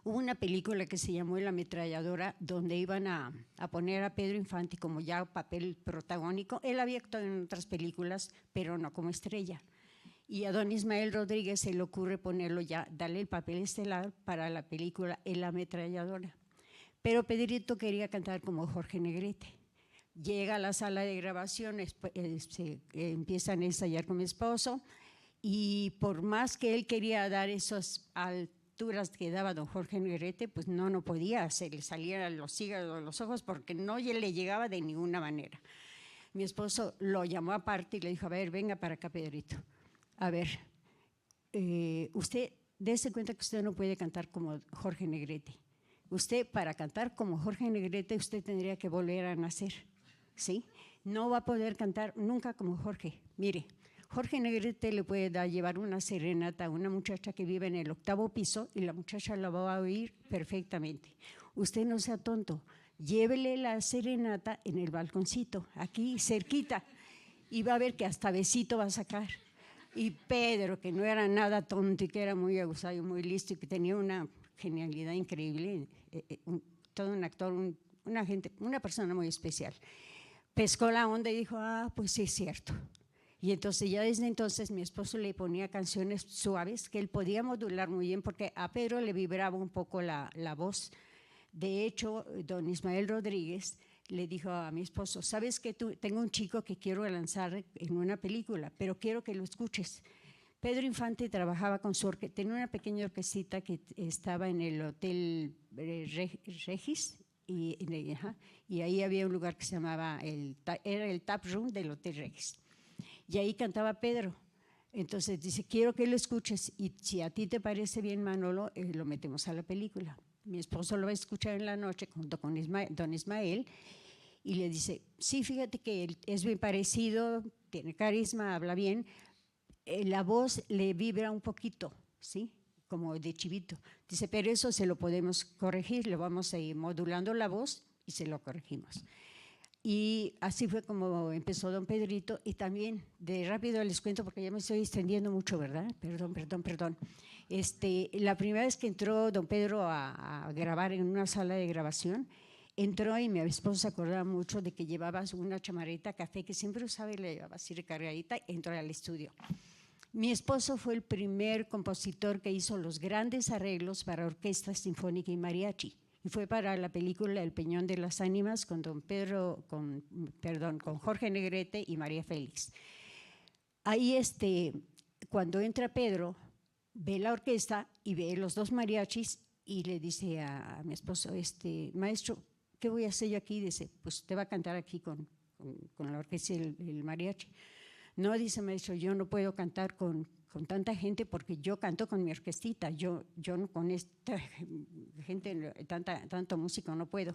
Hubo una película que se llamó La Ametralladora, donde iban a poner a Pedro Infante como ya papel protagónico. Él había actuado en otras películas, pero no como estrella. Y a don Ismael Rodríguez se le ocurre ponerlo ya, darle el papel estelar para la película La Ametralladora. Pero Pedrito quería cantar como Jorge Negrete. Llega a la sala de grabación, empiezan a ensayar con mi esposo y por más que él quería dar esas alturas que daba don Jorge Negrete, pues no podía, se le salían los hígados de los ojos porque no le llegaba de ninguna manera. Mi esposo lo llamó aparte y le dijo, a ver, venga para acá, Pedrito. A ver, usted, dése cuenta que usted no puede cantar como Jorge Negrete. Usted, para cantar como Jorge Negrete, usted tendría que volver a nacer. ¿Sí? No va a poder cantar nunca como Jorge. Mire, Jorge Negrete le puede llevar una serenata a una muchacha que vive en el 8º piso y la muchacha la va a oír perfectamente. Usted no sea tonto, llévele la serenata en el balconcito, aquí cerquita, y va a ver que hasta besito va a sacar. Y Pedro, que no era nada tonto y que era muy aguzado y muy listo y que tenía una genialidad increíble, todo un actor, una persona muy especial. Pescó la onda y dijo, pues sí es cierto. Y entonces ya desde entonces mi esposo le ponía canciones suaves que él podía modular muy bien porque a Pedro le vibraba un poco la voz. De hecho, don Ismael Rodríguez le dijo a mi esposo, ¿sabes que tengo un chico que quiero lanzar en una película, pero quiero que lo escuches? Pedro Infante trabajaba con su orquesta, tenía una pequeña orquestita que estaba en el Hotel Regis, y ahí había un lugar que se llamaba, era el tap room del Hotel Regis. Y ahí cantaba Pedro. Entonces dice, quiero que lo escuches y si a ti te parece bien, Manolo, lo metemos a la película. Mi esposo lo va a escuchar en la noche junto con don Ismael y le dice, sí, fíjate que él es bien parecido, tiene carisma, habla bien, la voz le vibra un poquito, ¿sí? Como de chivito. Dice, pero eso se lo podemos corregir, le vamos a ir modulando la voz y se lo corregimos. Y así fue como empezó don Pedrito. Y también, de rápido les cuento porque ya me estoy extendiendo mucho, ¿verdad? Perdón. La primera vez que entró don Pedro a grabar en una sala de grabación, entró y mi esposo se acordaba mucho de que llevaba una chamarrita café que siempre usaba y le llevaba así recargadita, entró al estudio. Mi esposo fue el primer compositor que hizo los grandes arreglos para orquesta sinfónica y mariachi. Y fue para la película El Peñón de las Ánimas con con Jorge Negrete y María Félix. Ahí cuando entra Pedro, ve la orquesta y ve los dos mariachis y le dice a mi esposo, maestro, ¿qué voy a hacer yo aquí? Dice, pues usted va a cantar aquí con la orquesta y el mariachi. No, dice maestro, yo no puedo cantar con tanta gente porque yo canto con mi orquestita, yo no con esta gente, tanto músico no puedo.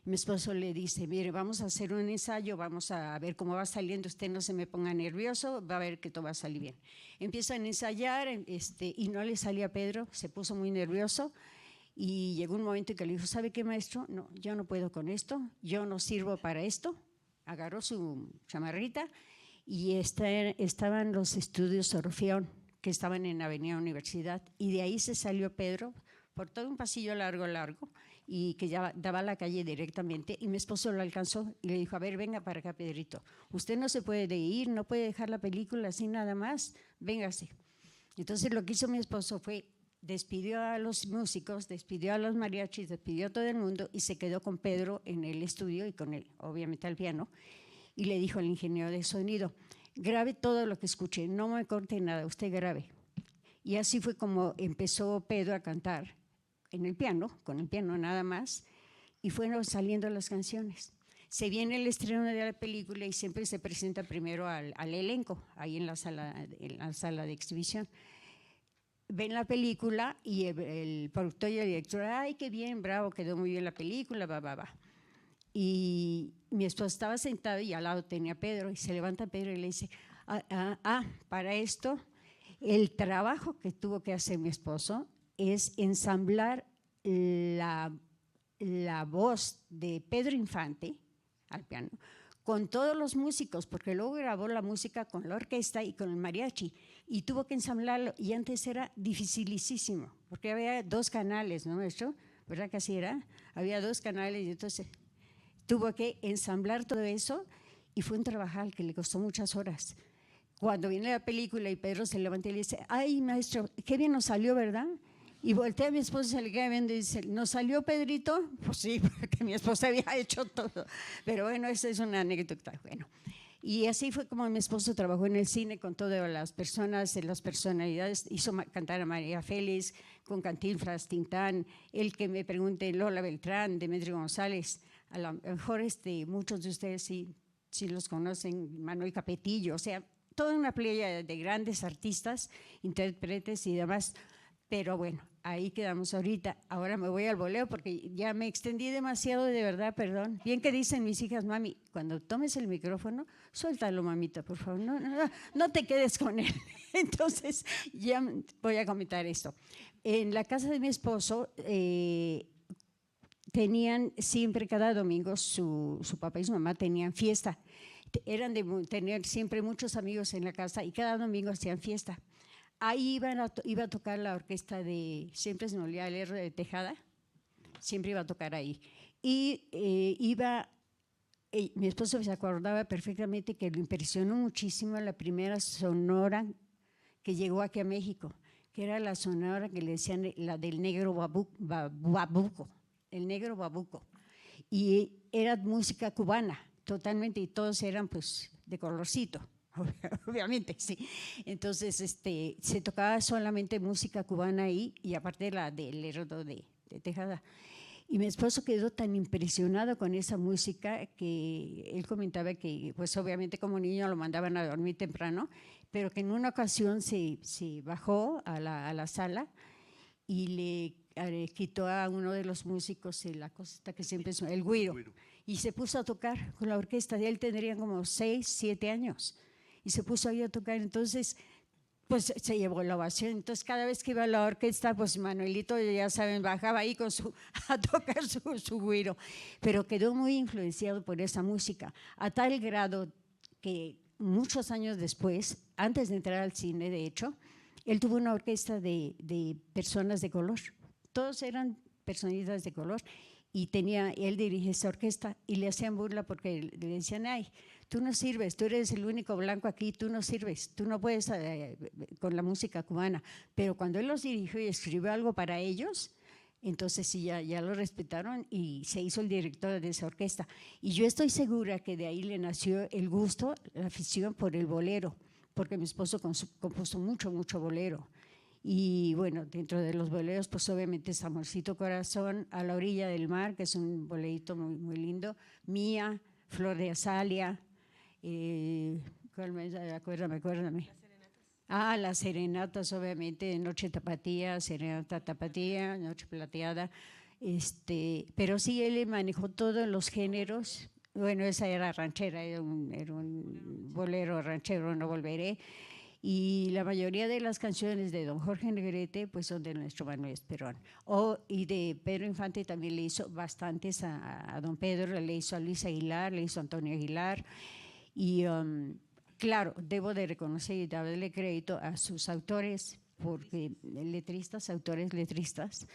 Mi esposo le dice, mire, vamos a hacer un ensayo, vamos a ver cómo va saliendo, usted no se me ponga nervioso, va a ver que todo va a salir bien. Empiezan a ensayar y no le salía a Pedro, se puso muy nervioso y llegó un momento en que le dijo, ¿sabe qué, maestro? No, yo no puedo con esto, yo no sirvo para esto. Agarró su chamarrita y estaban los estudios Orfeón, que estaban en Avenida Universidad, y de ahí se salió Pedro por todo un pasillo largo y que ya daba a la calle directamente, y mi esposo lo alcanzó y le dijo, a ver, venga para acá, Pedrito, usted no se puede ir, no puede dejar la película así nada más, véngase. Entonces lo que hizo mi esposo fue, despidió a los músicos, despidió a los mariachis, despidió a todo el mundo y se quedó con Pedro en el estudio y con él, obviamente al piano, y le dijo al ingeniero de sonido, grabe todo lo que escuche, no me corte nada, usted grabe. Y así fue como empezó Pedro a cantar en el piano, con el piano nada más, y fueron saliendo las canciones. Se viene el estreno de la película y siempre se presenta primero al elenco, ahí en la sala de exhibición. Ven la película y el productor y el director, ¡ay, qué bien, bravo, quedó muy bien la película, va! Y mi esposo estaba sentado y al lado tenía a Pedro, y se levanta Pedro y le dice, para esto, el trabajo que tuvo que hacer mi esposo es ensamblar la voz de Pedro Infante al piano con todos los músicos, porque luego grabó la música con la orquesta y con el mariachi, y tuvo que ensamblarlo, y antes era dificilísimo, porque había 2 canales, ¿no, maestro? ¿Verdad que así era? Había 2 canales, y entonces tuvo que ensamblar todo eso, y fue un trabajo que le costó muchas horas. Cuando viene la película y Pedro se levanta y le dice, ¡ay, maestro, qué bien nos salió, ¿verdad? Y voltea a mi esposa, se le queda viendo y dice, ¿nos salió Pedrito? Pues sí, porque mi esposa había hecho todo. Pero bueno, esa es una anécdota. Bueno, y así fue como mi esposo trabajó en el cine con todas las personas, las personalidades. Hizo cantar a María Félix, con Cantinflas, Tintán, el que me pregunte, Lola Beltrán, Demetrio González. A lo mejor muchos de ustedes sí los conocen, Manuel Capetillo, o sea, toda una playa de grandes artistas, intérpretes y demás. Pero bueno, ahí quedamos ahorita. Ahora me voy al boleo porque ya me extendí demasiado, de verdad, perdón. Bien que dicen mis hijas, mami, cuando tomes el micrófono, suéltalo, mamita, por favor, no te quedes con él. Entonces, ya voy a comentar esto. En la casa de mi esposo tenían siempre, cada domingo, su papá y su mamá tenían fiesta. Eran de tener siempre muchos amigos en la casa y cada domingo hacían fiesta. Ahí iba a tocar la orquesta de, siempre se me olvida el R de Tejada, siempre iba a tocar ahí. Y mi esposo se acordaba perfectamente que lo impresionó muchísimo la primera sonora que llegó aquí a México, que era la sonora que le decían la del negro babuco, el negro babuco. Y era música cubana, totalmente, y todos eran pues de colorcito. Obviamente, sí. Entonces, se tocaba solamente música cubana ahí y aparte del hérodo de Tejada. Y mi esposo quedó tan impresionado con esa música que él comentaba que, pues obviamente como niño lo mandaban a dormir temprano, pero que en una ocasión se bajó a la sala y le quitó a uno de los músicos la cosa que siempre suena, el güiro, y se puso a tocar con la orquesta. Y él tendría como 6, 7 años. Y se puso ahí a tocar, entonces pues se llevó la ovación. Entonces cada vez que iba a la orquesta, pues Manuelito, ya saben, bajaba ahí a tocar su güiro, pero quedó muy influenciado por esa música, a tal grado que muchos años después, antes de entrar al cine, de hecho, él tuvo una orquesta de personas de color, todos eran personitas de color, y él dirige esa orquesta y le hacían burla porque le decían, ay, tú no sirves, tú eres el único blanco aquí, tú no sirves, tú no puedes con la música cubana. Pero cuando él los dirigió y escribió algo para ellos, entonces sí, ya lo respetaron y se hizo el director de esa orquesta. Y yo estoy segura que de ahí le nació el gusto, la afición por el bolero, porque mi esposo compuso mucho bolero. Y bueno, dentro de los boleros, pues obviamente es Amorcito Corazón, A la orilla del mar, que es un bolerito muy, muy lindo, Mía, Flor de Azalia, acuérdame. Las serenatas, obviamente, Noche Tapatía, Serenata Tapatía, Noche Plateada, pero sí él manejó todos los géneros. Bueno, esa era ranchera, era un bolero ranchero, No Volveré. Y la mayoría de las canciones de don Jorge Negrete pues son de nuestro Manuel Esperón. Y de Pedro Infante también le hizo bastantes a don Pedro, le hizo a Luis Aguilar, le hizo a Antonio Aguilar. Y claro, debo de reconocer y darle crédito a sus autores, porque autores letristas,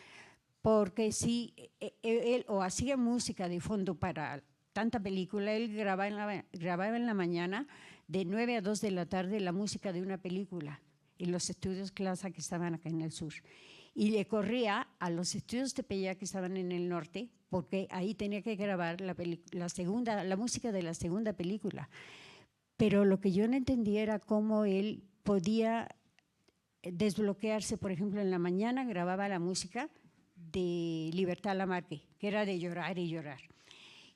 porque sí, él o hacía música de fondo para tanta película, él grababa en la mañana de 9 a 2 de la tarde la música de una película en los estudios Clasa que estaban acá en el sur. Y le corría a los estudios Tepeyac que estaban en el norte, porque ahí tenía que grabar la música de la segunda película. pero lo que yo no entendía era cómo él podía desbloquearse. Por ejemplo, en la mañana grababa la música de Libertad Lamarque, que era de llorar y llorar.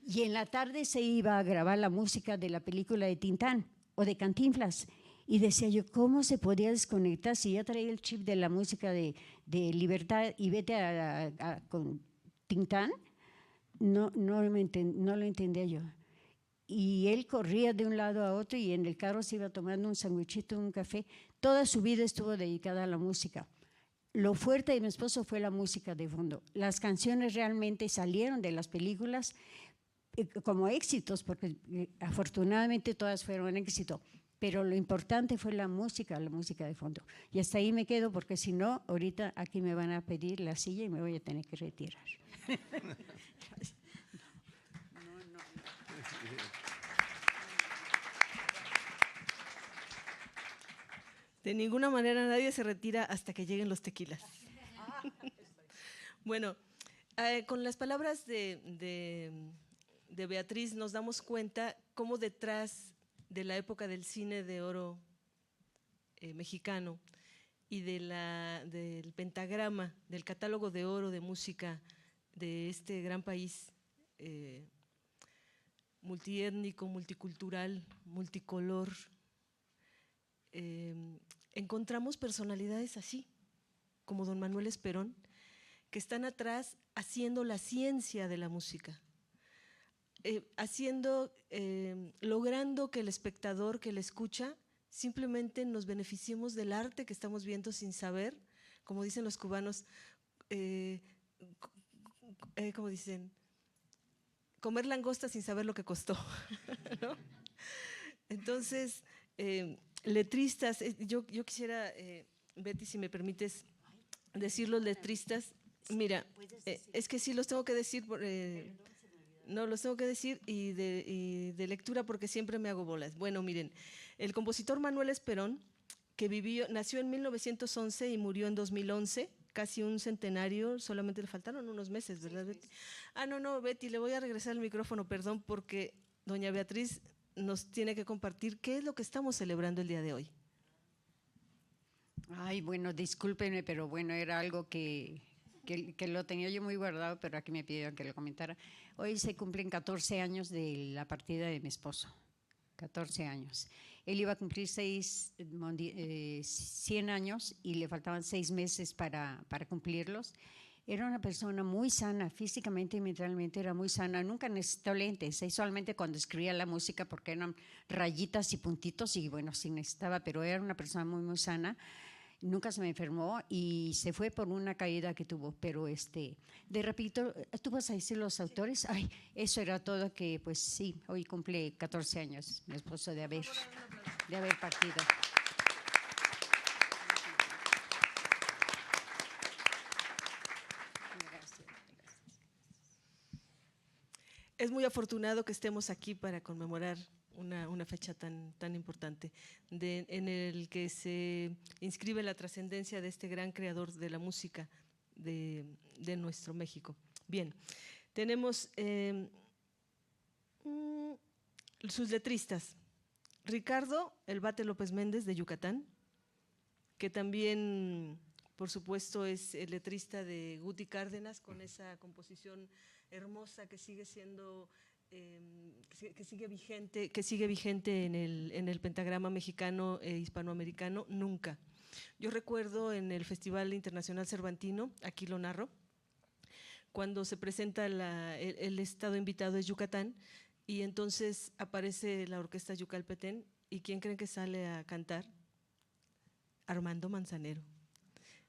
Y en la tarde se iba a grabar la música de la película de Tintán o de Cantinflas. Y decía yo, ¿cómo se podía desconectar si ya traía el chip de la música de Libertad y vete con Tintán? No lo entendía yo. Y él corría de un lado a otro y en el carro se iba tomando un sandwichito, un café. Toda su vida estuvo dedicada a la música. Lo fuerte de mi esposo fue la música de fondo. Las canciones realmente salieron de las películas como éxitos, porque afortunadamente todas fueron éxito, pero lo importante fue la música de fondo. Y hasta ahí me quedo, porque si no, ahorita aquí me van a pedir la silla y me voy a tener que retirar. De ninguna manera nadie se retira hasta que lleguen los tequilas. Bueno, con las palabras de Beatriz nos damos cuenta cómo detrás de la época del cine de oro mexicano y del pentagrama, del catálogo de oro de música de este gran país multiétnico, multicultural, multicolor, encontramos personalidades así, como don Manuel Esperón, que están atrás haciendo la ciencia de la música, logrando que el espectador que le escucha simplemente nos beneficiemos del arte que estamos viendo sin saber, como dicen los cubanos, como dicen, comer langosta sin saber lo que costó, ¿no? Entonces, letristas, yo quisiera, Betty, si me permites decir los letristas. Mira, es que sí los tengo que decir, no los tengo que decir y de lectura porque siempre me hago bolas. Bueno, miren, el compositor Manuel Esperón, que nació en 1911 y murió en 2011, casi un centenario, solamente le faltaron unos meses, ¿verdad, Betty? No, Betty, le voy a regresar el micrófono, perdón, porque doña Beatriz nos tiene que compartir qué es lo que estamos celebrando el día de hoy. Ay, bueno, discúlpenme, pero bueno, era algo que lo tenía yo muy guardado, pero aquí me pidieron que lo comentara. Hoy se cumplen 14 años de la partida de mi esposo, 14 años. Él iba a cumplir 100 años y le faltaban 6 meses para cumplirlos. Era una persona muy sana, físicamente y mentalmente era muy sana. Nunca necesitó lentes, solamente cuando escribía la música porque eran rayitas y puntitos y bueno, sí necesitaba, pero era una persona muy, muy sana. Nunca se me enfermó y se fue por una caída que tuvo, pero de repito, ¿tú vas a decir los autores? Ay, eso era todo, que pues sí, hoy cumple 14 años mi esposo de haber partido. Es muy afortunado que estemos aquí para conmemorar una fecha tan importante, en el que se inscribe la trascendencia de este gran creador de la música de nuestro México. Bien, tenemos sus letristas. Ricardo El Bate López Méndez, de Yucatán, que también, por supuesto, es el letrista de Guti Cárdenas, con esa composición hermosa que sigue siendo… que sigue vigente en el pentagrama mexicano e hispanoamericano, Nunca. Yo recuerdo en el Festival Internacional Cervantino, aquí lo narro, cuando se presenta el estado invitado es Yucatán, y entonces aparece la orquesta Yucalpetén, y ¿quién creen que sale a cantar? Armando Manzanero.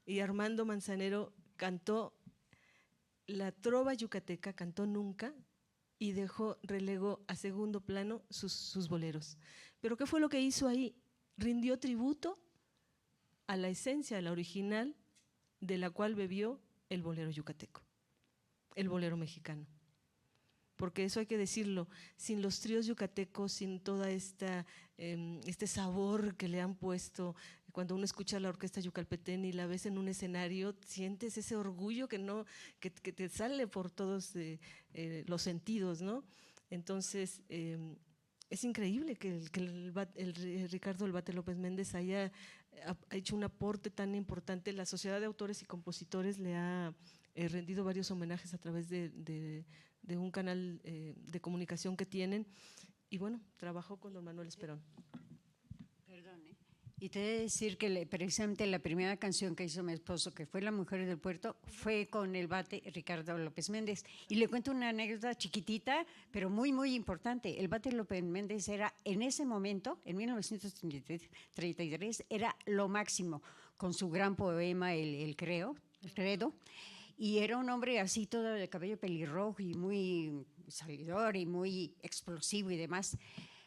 Y Armando Manzanero cantó la trova yucateca, cantó Nunca, y relegó a segundo plano sus boleros. ¿Pero qué fue lo que hizo ahí? Rindió tributo a la esencia, a la original, de la cual bebió el bolero yucateco, el bolero mexicano. Porque eso hay que decirlo, sin los tríos yucatecos, sin toda este sabor que le han puesto, cuando uno escucha la orquesta Yucalpetén y la ves en un escenario, sientes ese orgullo que te sale por todos los sentidos, ¿no? Entonces, es increíble que Ricardo El Bate López Méndez haya hecho un aporte tan importante. La Sociedad de Autores y Compositores le ha rendido varios homenajes a través de un canal de comunicación que tienen, y bueno, trabajó con don Manuel Esperón. Perdón, y te he de decir que precisamente la primera canción que hizo mi esposo, que fue La Mujer del Puerto, fue con el bate Ricardo López Méndez. Y le cuento una anécdota chiquitita, pero muy, muy importante. El Bate López Méndez era, en ese momento, en 1933, era lo máximo, con su gran poema, el Credo, y era un hombre así todo de cabello pelirrojo y muy salidor y muy explosivo y demás.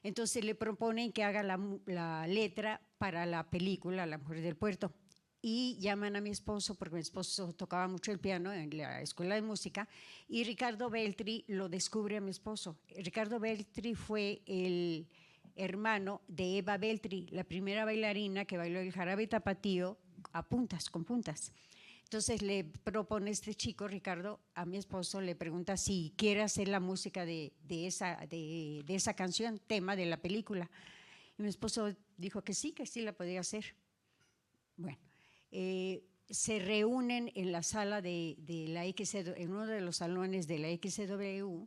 Entonces le proponen que haga la letra para la película La Mujer del Puerto, y llaman a mi esposo, porque mi esposo tocaba mucho el piano en la escuela de música, y Ricardo Beltri lo descubre a mi esposo. Ricardo Beltri fue el hermano de Eva Beltri, la primera bailarina que bailó el jarabe tapatío con puntas. Entonces le propone este chico, Ricardo, a mi esposo, le pregunta si quiere hacer la música de esa canción, tema de la película. Y mi esposo dijo que sí la podía hacer. Bueno, se reúnen en la sala de la XCW, en uno de los salones de la XCW,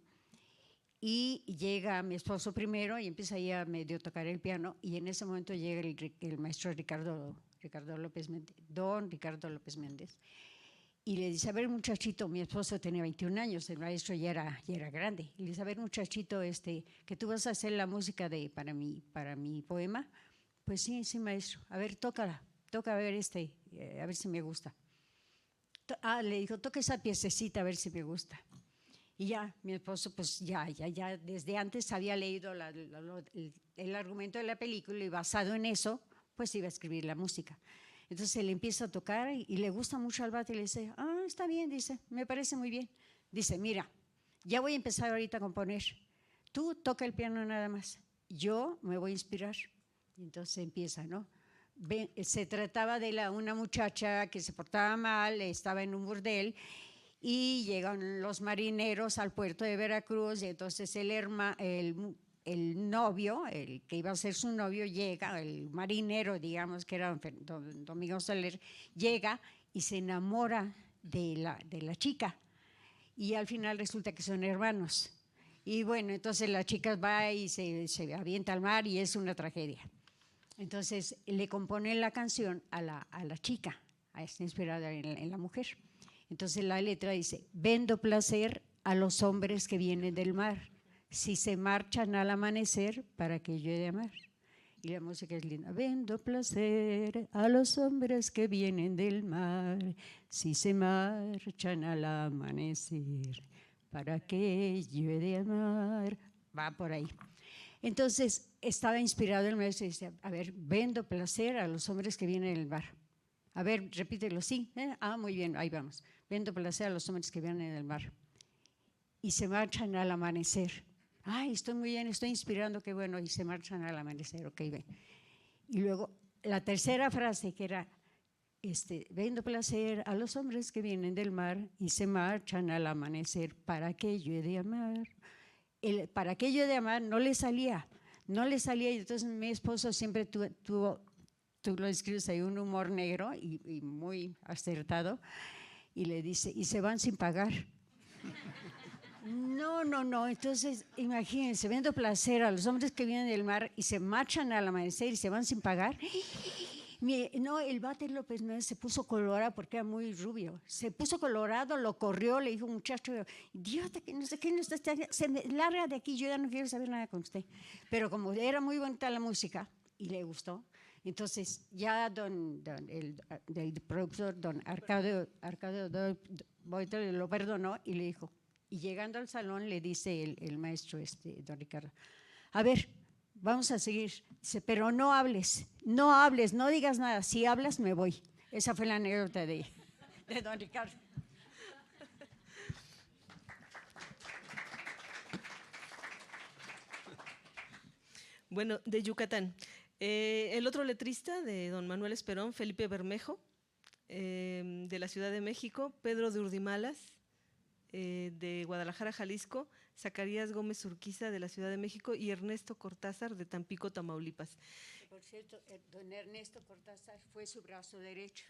y llega mi esposo primero y empieza ahí a medio tocar el piano, y en ese momento llega el maestro Ricardo López Méndez, don Ricardo López Méndez, y le dice: a ver, muchachito, mi esposo tenía 21 años, el maestro ya era grande, y le dice: a ver, muchachito, que tú vas a hacer la música para mi poema. Pues sí, maestro, a ver, toca a ver a ver si me gusta. Le dijo: toca esa piececita a ver si me gusta. Y ya, mi esposo pues ya desde antes había leído el argumento de la película, y basado en eso pues iba a escribir la música. Entonces él empieza a tocar y le gusta mucho al bate, y le dice: está bien, dice, me parece muy bien. Dice: mira, ya voy a empezar ahorita a componer, tú toca el piano nada más, yo me voy a inspirar. Y entonces empieza, ¿no? Se trataba de una muchacha que se portaba mal, estaba en un burdel, y llegan los marineros al puerto de Veracruz, y entonces el novio, el que iba a ser su novio, llega, el marinero, digamos, que era don Domingo Soler, llega y se enamora de la chica, y al final resulta que son hermanos. Y bueno, entonces la chica va y se avienta al mar, y es una tragedia. Entonces le compone la canción a la chica, está inspirada en la mujer. Entonces la letra dice: vendo placer a los hombres que vienen del mar, si se marchan al amanecer, ¿para qué yo he de amar? Y la música es linda. Vendo placer a los hombres que vienen del mar, si se marchan al amanecer, ¿para qué yo he de amar? Va por ahí. Entonces estaba inspirado el maestro y dice: a ver, vendo placer a los hombres que vienen del mar. A ver, repítelo, sí. Muy bien, ahí vamos. Vendo placer a los hombres que vienen del mar y se marchan al amanecer. Ay, estoy muy bien, estoy inspirando, qué bueno, y se marchan al amanecer, ok, bien. Y luego la tercera frase, que era: vendo placer a los hombres que vienen del mar y se marchan al amanecer, ¿para qué yo he de amar? ¿Para qué yo he de amar? No le salía, y entonces mi esposo siempre tuvo, tú lo escribes ahí, un humor negro y muy acertado, y le dice: y se van sin pagar. No, entonces imagínense, vendo placer a los hombres que vienen del mar y se marchan al amanecer y se van sin pagar. No, el Bate López Méndez se puso colorado porque era muy rubio, se puso colorado, lo corrió, le dijo: muchacho, idiota, que no sé qué, se me larga de aquí, yo ya no quiero saber nada con usted. Pero como era muy bonita la música y le gustó, entonces ya el productor, don Arcadio Boiter, lo perdonó y le dijo, y llegando al salón le dice el maestro don Ricardo: a ver, vamos a seguir. Dice: pero no hables, no digas nada, si hablas me voy. Esa fue la anécdota de don Ricardo. Bueno, de Yucatán. El otro letrista de don Manuel Esperón, Felipe Bermejo, de la Ciudad de México, Pedro de Urdimalas, de Guadalajara, Jalisco, Zacarías Gómez Urquiza de la Ciudad de México y Ernesto Cortázar de Tampico, Tamaulipas. Por cierto, don Ernesto Cortázar fue su brazo derecho,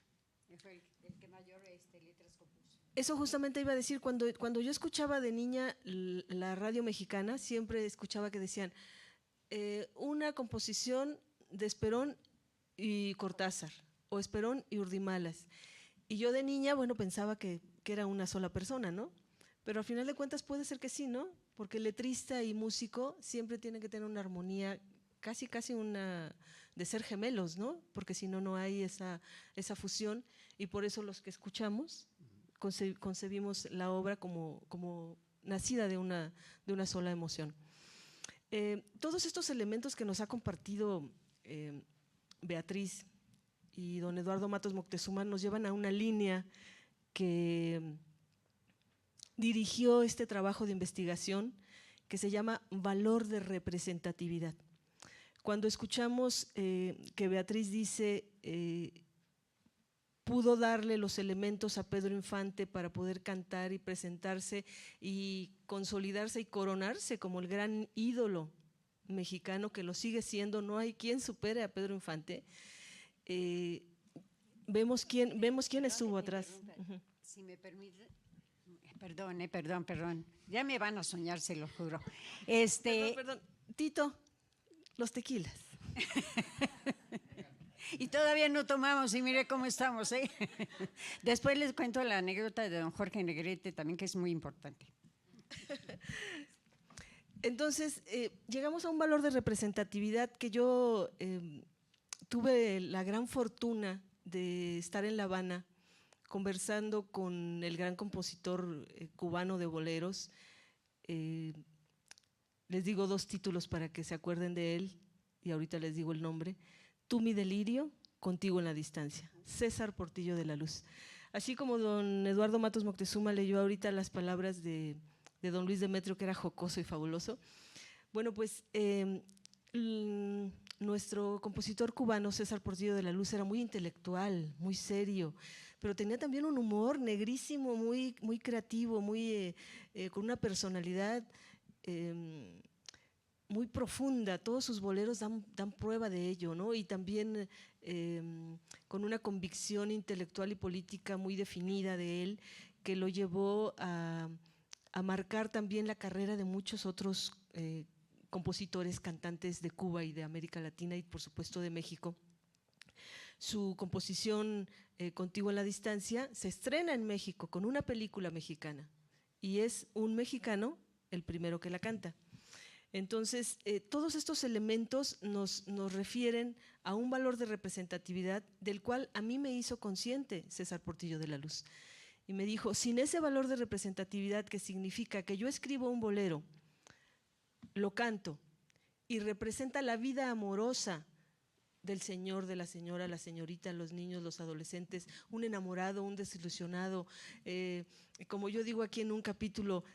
fue el que mayor letras compuso. Eso justamente iba a decir, cuando yo escuchaba de niña la radio mexicana, siempre escuchaba que decían una composición de Esperón y Cortázar, o Esperón y Urdimalas. Y yo de niña, bueno, pensaba que era una sola persona, ¿no? Pero al final de cuentas puede ser que sí, ¿no? Porque letrista y músico siempre tienen que tener una armonía, casi una de ser gemelos, ¿no? Porque si no, no hay esa fusión, y por eso los que escuchamos concebimos la obra como nacida de una sola emoción. Todos estos elementos que nos ha compartido Beatriz y don Eduardo Matos Moctezuma nos llevan a una línea que dirigió este trabajo de investigación que se llama valor de representatividad. Cuando escuchamos que Beatriz dice pudo darle los elementos a Pedro Infante para poder cantar y presentarse y consolidarse y coronarse como el gran ídolo mexicano, que lo sigue siendo, no hay quien supere a Pedro Infante. Vemos quién estuvo atrás. Si me permite, perdón, ya me van a soñar, se lo juro. Perdón, Tito, los tequilas. Y todavía no tomamos, y mire cómo estamos, ¿eh? Después les cuento la anécdota de don Jorge Negrete también, que es muy importante. Entonces, llegamos a un valor de representatividad que yo tuve la gran fortuna de estar en La Habana conversando con el gran compositor cubano de boleros. Les digo 2 títulos para que se acuerden de él y ahorita les digo el nombre. Tú mi delirio, contigo en la distancia. César Portillo de la Luz. Así como don Eduardo Matos Moctezuma leyó ahorita las palabras de don Luis Demetrio, que era jocoso y fabuloso. Bueno, pues nuestro compositor cubano, César Portillo de la Luz, era muy intelectual, muy serio, pero tenía también un humor negrísimo, muy creativo, con una personalidad muy profunda. Todos sus boleros dan prueba de ello, ¿no? Y también con una convicción intelectual y política muy definida de él, que lo llevó a marcar también la carrera de muchos otros compositores, cantantes de Cuba y de América Latina y por supuesto de México. Su composición Contigo en la distancia se estrena en México con una película mexicana y es un mexicano el primero que la canta. Entonces, todos estos elementos nos refieren a un valor de representatividad del cual a mí me hizo consciente César Portillo de la Luz. Y me dijo, sin ese valor de representatividad, que significa que yo escribo un bolero, lo canto y representa la vida amorosa del señor, de la señora, la señorita, los niños, los adolescentes, un enamorado, un desilusionado, como yo digo aquí en un capítulo,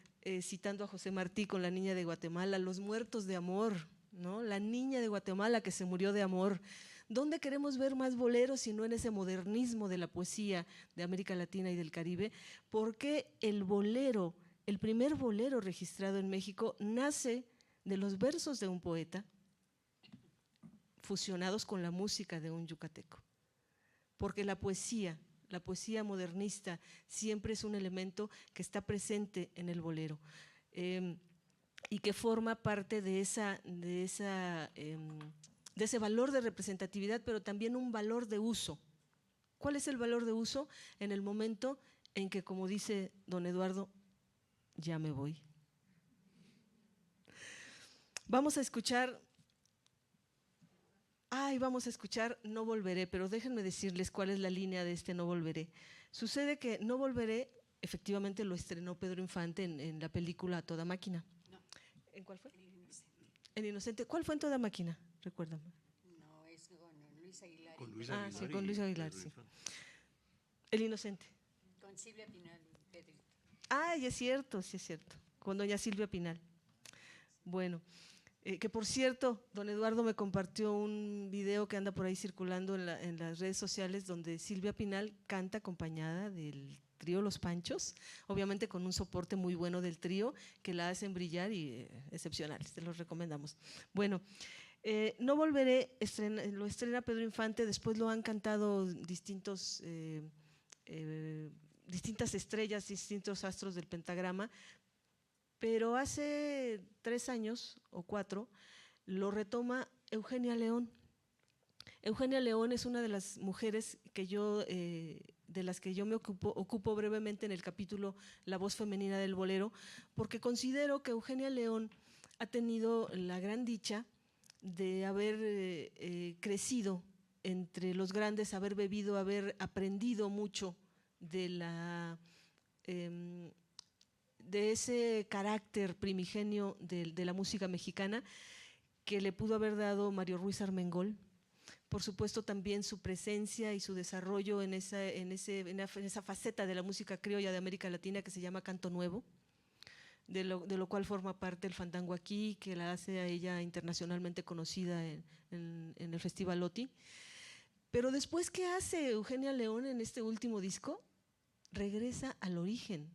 citando a José Martí con La niña de Guatemala, los muertos de amor, ¿no? La niña de Guatemala que se murió de amor. ¿Dónde queremos ver más boleros si no en ese modernismo de la poesía de América Latina y del Caribe? Porque el bolero, el primer bolero registrado en México, nace de los versos de un poeta fusionados con la música de un yucateco. Porque la poesía modernista siempre es un elemento que está presente en el bolero y que forma parte de ese valor de representatividad, pero también un valor de uso. ¿Cuál es el valor de uso? En el momento en que, como dice don Eduardo, ya me voy. Vamos a escuchar No volveré, pero déjenme decirles cuál es la línea de este No volveré. Sucede que No volveré, efectivamente lo estrenó Pedro Infante en la película A Toda Máquina. No. ¿En cuál fue? El Inocente. ¿Cuál fue En Toda Máquina? Recuérdame. No, es con Luis Aguilar. Con Luis Aguilar. Sí, con Luis Aguilar, sí. El Inocente. Con Silvia Pinal y Pedrito. Ay, es cierto, sí es cierto. Con doña Silvia Pinal. Bueno, que por cierto, don Eduardo me compartió un video que anda por ahí circulando en las redes sociales donde Silvia Pinal canta acompañada del trío Los Panchos, obviamente con un soporte muy bueno del trío que la hacen brillar y excepcionales, te los recomendamos. Bueno, No Volveré lo estrena Pedro Infante, después lo han cantado distintas estrellas, distintos astros del pentagrama, pero hace 3 años o 4 lo retoma Eugenia León. Eugenia León es una de las mujeres que de las que yo me ocupo brevemente en el capítulo La voz femenina del bolero, porque considero que Eugenia León ha tenido la gran dicha de haber crecido entre los grandes, haber bebido, haber aprendido mucho de ese carácter primigenio de la música mexicana que le pudo haber dado Mario Ruiz Armengol. Por supuesto, también su presencia y su desarrollo en esa faceta de la música criolla de América Latina que se llama canto nuevo, de lo cual forma parte el fandango aquí, que la hace a ella internacionalmente conocida en el Festival OTI. Pero después, ¿qué hace Eugenia León en este último disco? Regresa al origen.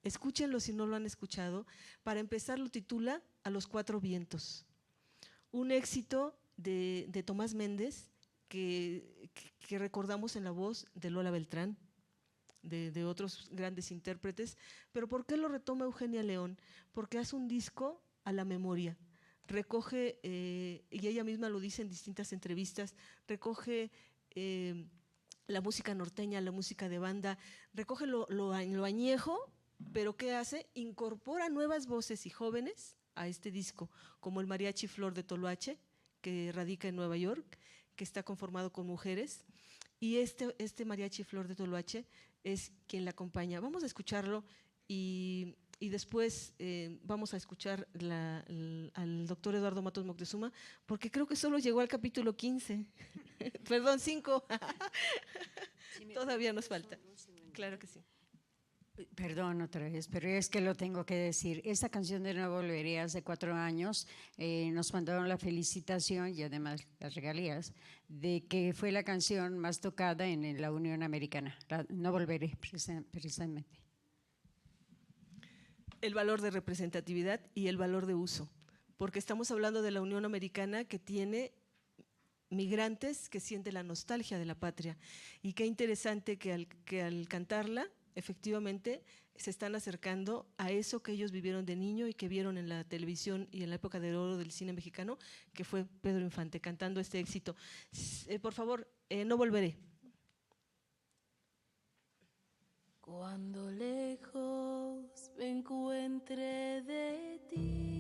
Escúchenlo si no lo han escuchado. Para empezar, lo titula A los 4 vientos. Un éxito de Tomás Méndez que recordamos en la voz de Lola Beltrán, de otros grandes intérpretes. Pero ¿por qué lo retoma Eugenia León? Porque hace un disco a la memoria. Recoge, y ella misma lo dice en distintas entrevistas, recoge la música norteña, la música de banda, recoge lo añejo, pero ¿qué hace? Incorpora nuevas voces y jóvenes a este disco, como el Mariachi Flor de Toloache, que radica en Nueva York, que está conformado con mujeres, y este Mariachi Flor de Toloache es quien la acompaña. Vamos a escucharlo y después vamos a escuchar al doctor Eduardo Matos Moctezuma, porque creo que solo llegó al capítulo 15, perdón, 5. Todavía nos falta. Claro que sí. Perdón otra vez, pero es que lo tengo que decir. Esta canción de No Volveré hace 4 años nos mandaron la felicitación y además las regalías de que fue la canción más tocada en la Unión Americana. No Volveré, precisamente. El valor de representatividad y el valor de uso, porque estamos hablando de la Unión Americana que tiene migrantes que sienten la nostalgia de la patria, y qué interesante que al cantarla efectivamente se están acercando a eso que ellos vivieron de niño y que vieron en la televisión y en la época de oro del cine mexicano, que fue Pedro Infante cantando este éxito. Por favor, No Volveré. Cuando lejos me encuentre de ti,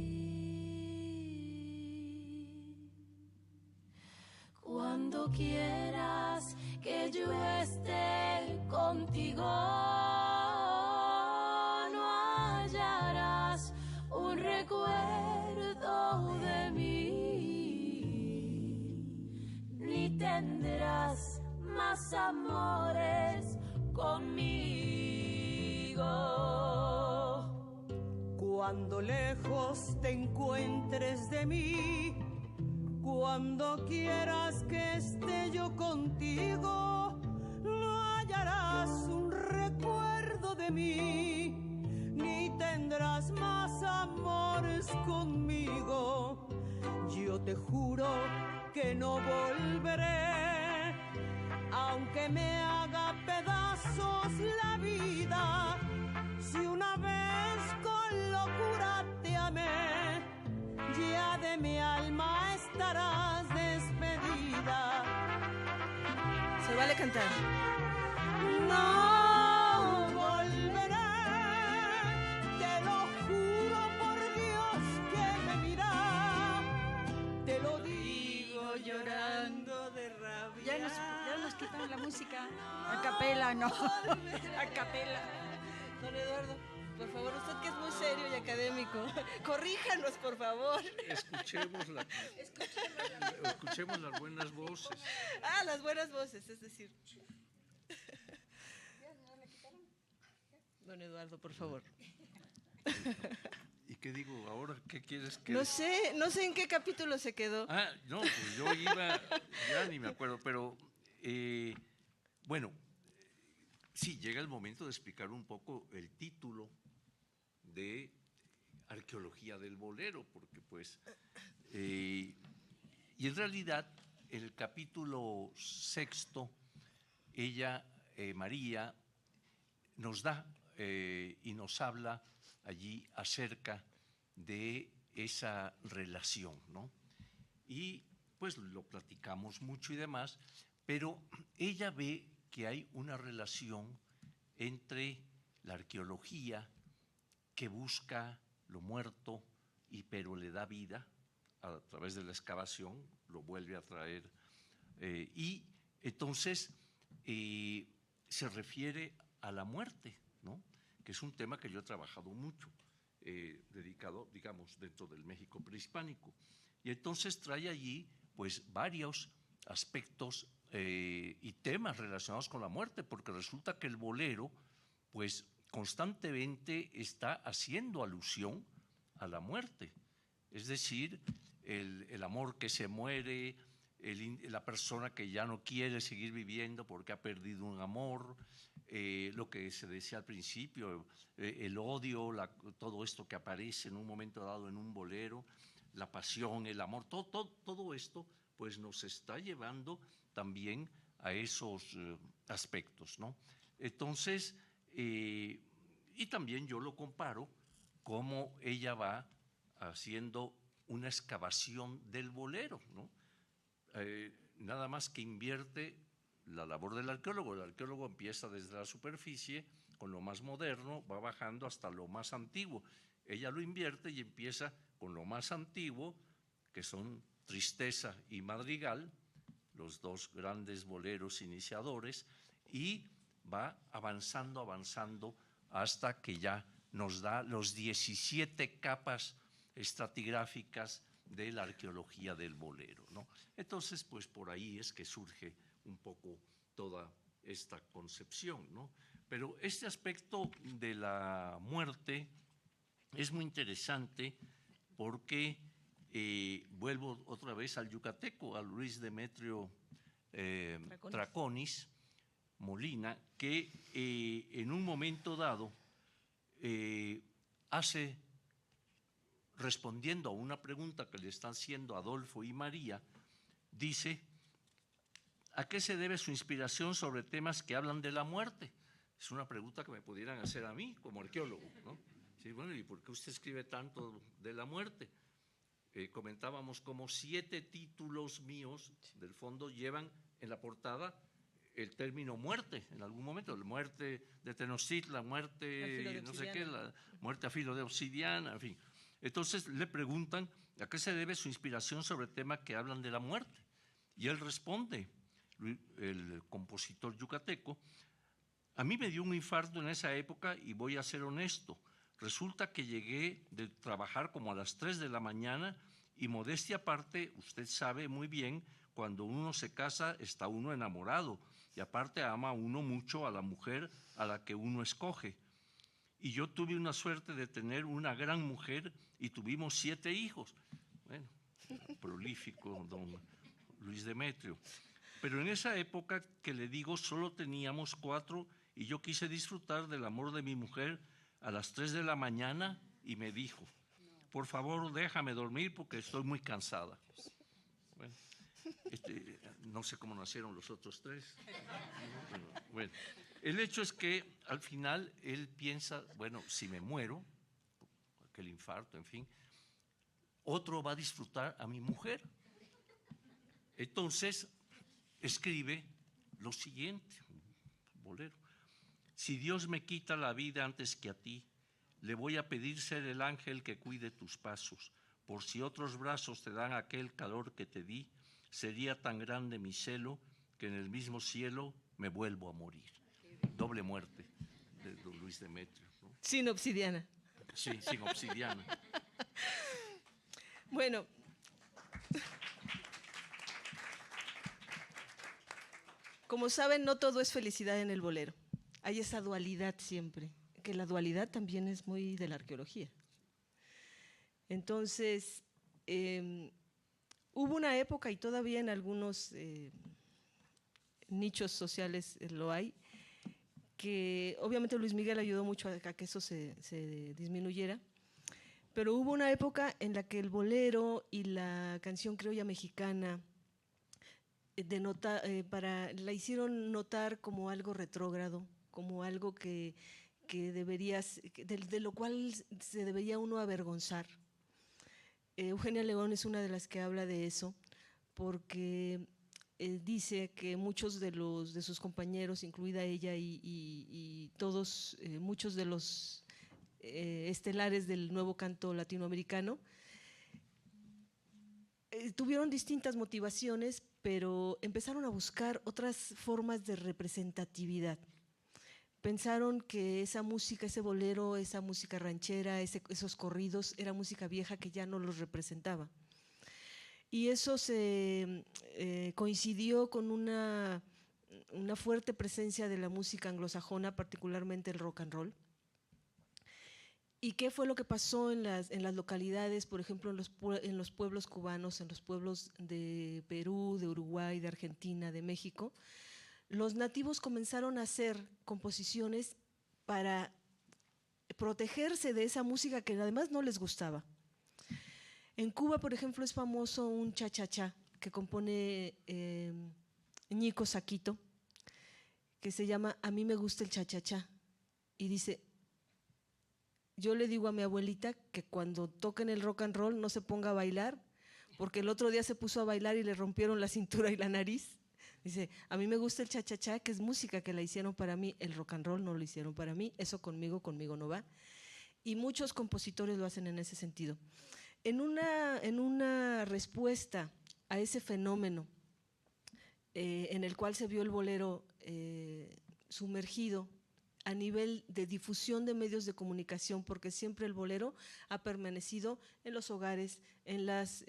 cuando quieras que yo esté contigo, no hallarás un recuerdo de mí, ni tendrás más amores conmigo. Cuando lejos te encuentres de mí, cuando quieras que esté yo contigo, no hallarás un recuerdo de mí, ni tendrás más amores conmigo. Yo te juro que no volveré, aunque me haga pedazos la vida. Si una vez con locura te amé, ya de mi alma estarás despedida. Se vale cantar. No volveré, te lo juro por Dios que me mira, te lo digo llorando de rabia. Ya nos quitaron la música. A capela, no. A capela. Don Eduardo, por favor, usted que es muy serio y académico, corríjanos, por favor. Escuchemos las buenas voces. Ah, las buenas voces, es decir. Don Eduardo, por favor. ¿Y qué digo ahora? ¿Qué quieres que...? No sé en qué capítulo se quedó. Ah, no, pues yo iba, ya ni me acuerdo, pero bueno, sí, llega el momento de explicar un poco el título de Arqueología del Bolero, porque pues, y en realidad el capítulo 6, ella, María, nos da y nos habla allí acerca de esa relación, ¿no? Y pues lo platicamos mucho y demás, pero ella ve que hay una relación entre la arqueología que busca lo muerto pero le da vida a través de la excavación, lo vuelve a traer, y entonces se refiere a la muerte, ¿no? Que es un tema que yo he trabajado mucho, dedicado, digamos, dentro del México prehispánico. Y entonces trae allí pues varios aspectos y temas relacionados con la muerte, porque resulta que el bolero pues constantemente está haciendo alusión a la muerte, es decir, el amor que se muere, la persona que ya no quiere seguir viviendo porque ha perdido un amor, lo que se decía al principio, el odio, todo esto que aparece en un momento dado en un bolero, la pasión, el amor, todo esto pues nos está llevando también a esos aspectos, ¿no? Entonces, y también yo lo comparo cómo ella va haciendo una excavación del bolero, ¿no? Nada más que invierte la labor del arqueólogo. El arqueólogo empieza desde la superficie con lo más moderno, va bajando hasta lo más antiguo. Ella lo invierte y empieza con lo más antiguo, que son Tristeza y Madrigal, los dos grandes boleros iniciadores, y va avanzando hasta que ya nos da los 17 capas estratigráficas de la arqueología del bolero, ¿no? Entonces, pues por ahí es que surge un poco toda esta concepción, ¿no? Pero este aspecto de la muerte es muy interesante porque vuelvo otra vez al yucateco, a Luis Demetrio Traconis Molina, que en un momento dado hace, respondiendo a una pregunta que le están haciendo Adolfo y María, dice: ¿a qué se debe su inspiración sobre temas que hablan de la muerte? Es una pregunta que me pudieran hacer a mí como arqueólogo, ¿no? Sí, bueno, ¿y por qué usted escribe tanto de la muerte? Comentábamos como 7 títulos míos del fondo llevan en la portada el término muerte en algún momento, la muerte de Tenochtitlan, la muerte no sé qué, la muerte a filo de obsidiana, en fin. Entonces le preguntan a qué se debe su inspiración sobre temas que hablan de la muerte. Y él responde, el compositor yucateco: a mí me dio un infarto en esa época y voy a ser honesto. Resulta que llegué de trabajar como a las 3 de la mañana y, modestia aparte, usted sabe muy bien, cuando uno se casa está uno enamorado y aparte ama uno mucho a la mujer a la que uno escoge. Y yo tuve una suerte de tener una gran mujer y tuvimos 7 hijos. Bueno, prolífico don Luis Demetrio. Pero en esa época que le digo solo teníamos 4 y yo quise disfrutar del amor de mi mujer a las 3 de la mañana y me dijo: por favor, déjame dormir porque estoy muy cansada. Bueno, no sé cómo nacieron los otros 3. Bueno, el hecho es que al final él piensa, bueno, si me muero, aquel infarto, en fin, otro va a disfrutar a mi mujer. Entonces escribe lo siguiente, bolero: si Dios me quita la vida antes que a ti, le voy a pedir ser el ángel que cuide tus pasos, por si otros brazos te dan aquel calor que te di, sería tan grande mi celo que en el mismo cielo me vuelvo a morir. Doble muerte de don Luis Demetrio, ¿no? Sin obsidiana. Sí, sin obsidiana. Bueno, como saben, no todo es felicidad en el bolero. Hay esa dualidad siempre, que la dualidad también es muy de la arqueología. Entonces, hubo una época, y todavía en algunos nichos sociales lo hay, que obviamente Luis Miguel ayudó mucho a que eso se disminuyera, pero hubo una época en la que el bolero y la canción criolla mexicana la hicieron notar como algo retrógrado, como algo que de lo cual se debería uno avergonzar. Eugenia León es una de las que habla de eso, porque dice que muchos de sus compañeros, incluida ella y todos, muchos de los estelares del nuevo canto latinoamericano, tuvieron distintas motivaciones, pero empezaron a buscar otras formas de representatividad. Pensaron que esa música, ese bolero, esa música ranchera, esos corridos, era música vieja que ya no los representaba. Y eso coincidió con una fuerte presencia de la música anglosajona, particularmente el rock and roll. ¿Y qué fue lo que pasó en las localidades, por ejemplo, en los pueblos cubanos, en los pueblos de Perú, de Uruguay, de Argentina, de México? Los nativos comenzaron a hacer composiciones para protegerse de esa música que además no les gustaba. En Cuba, por ejemplo, es famoso un cha-cha-cha que compone Ñico Saquito, que se llama A mí me gusta el cha-cha-cha, y dice: yo le digo a mi abuelita que cuando toquen el rock and roll no se ponga a bailar, porque el otro día se puso a bailar y le rompieron la cintura y la nariz. Dice: a mí me gusta el cha-cha-cha, que es música que la hicieron para mí, el rock and roll no lo hicieron para mí, eso conmigo no va. Y muchos compositores lo hacen en ese sentido. En una respuesta a ese fenómeno en el cual se vio el bolero sumergido a nivel de difusión de medios de comunicación, porque siempre el bolero ha permanecido en los hogares, en las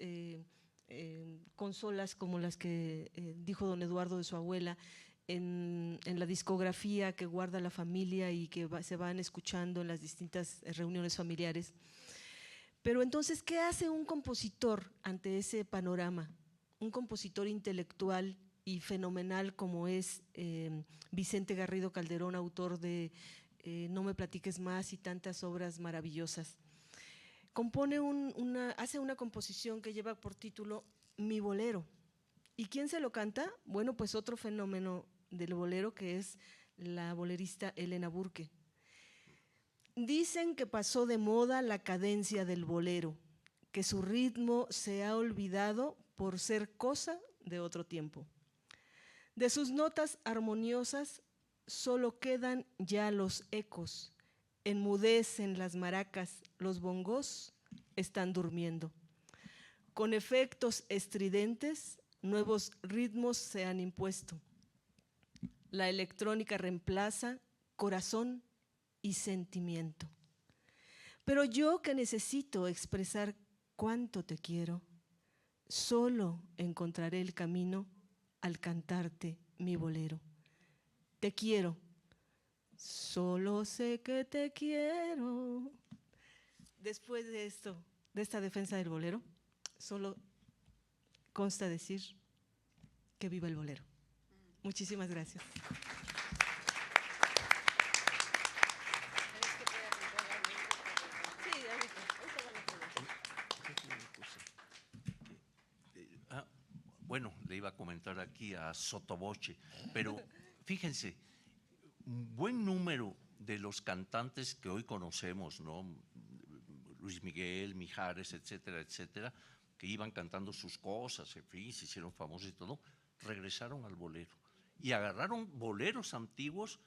consolas como las que dijo don Eduardo de su abuela, en la discografía que guarda la familia y que se van escuchando en las distintas reuniones familiares. Pero entonces, ¿qué hace un compositor ante ese panorama? Un compositor intelectual y fenomenal como es Vicente Garrido Calderón, autor de No me platiques más y tantas obras maravillosas. Hace una composición que lleva por título Mi Bolero. ¿Y quién se lo canta? Bueno, pues otro fenómeno del bolero, que es la bolerista Elena Burke. Dicen que pasó de moda la cadencia del bolero, que su ritmo se ha olvidado por ser cosa de otro tiempo. De sus notas armoniosas solo quedan ya los ecos, enmudecen las maracas, los bongos están durmiendo. Con efectos estridentes, nuevos ritmos se han impuesto. La electrónica reemplaza corazón y sentimiento. Pero yo, que necesito expresar cuánto te quiero, solo encontraré el camino al cantarte mi bolero. Te quiero, solo sé que te quiero. Después de esto, de esta defensa del bolero, solo consta decir que viva el bolero. Muchísimas gracias. Bueno, le iba a comentar aquí a sotoboche, pero fíjense, un buen número de los cantantes que hoy conocemos, ¿no? Luis Miguel, Mijares, etcétera, etcétera, que iban cantando sus cosas, en fin, se hicieron famosos y todo, regresaron al bolero y agarraron boleros antiguos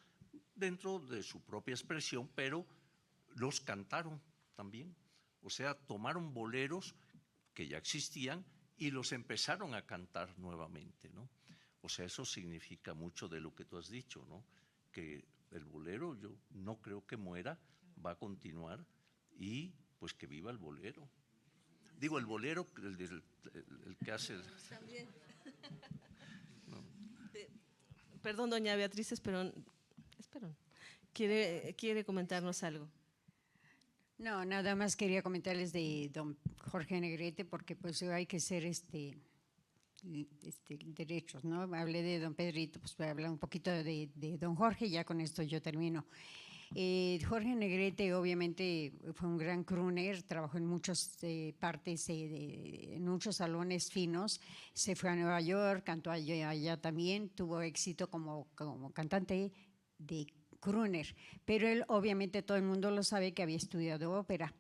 dentro de su propia expresión, pero los cantaron también. O sea, tomaron boleros que ya existían y los empezaron a cantar nuevamente, ¿no? O sea, eso significa mucho de lo que tú has dicho, ¿no? Que el bolero, yo no creo que muera, va a continuar y pues que viva el bolero. Digo, el bolero, el que hace… También. No. Perdón, doña Beatriz Esperón, ¿quiere comentarnos algo? No, nada más quería comentarles de don Jorge Negrete, porque pues hay que ser derechos, ¿no? Hablé de don Pedrito, pues voy a hablar un poquito de don Jorge, ya con esto yo termino. Jorge Negrete obviamente fue un gran crooner, trabajó en muchas partes, en muchos salones finos, se fue a Nueva York, cantó allá también, tuvo éxito como cantante de crooner, pero él obviamente todo el mundo lo sabe que había estudiado ópera.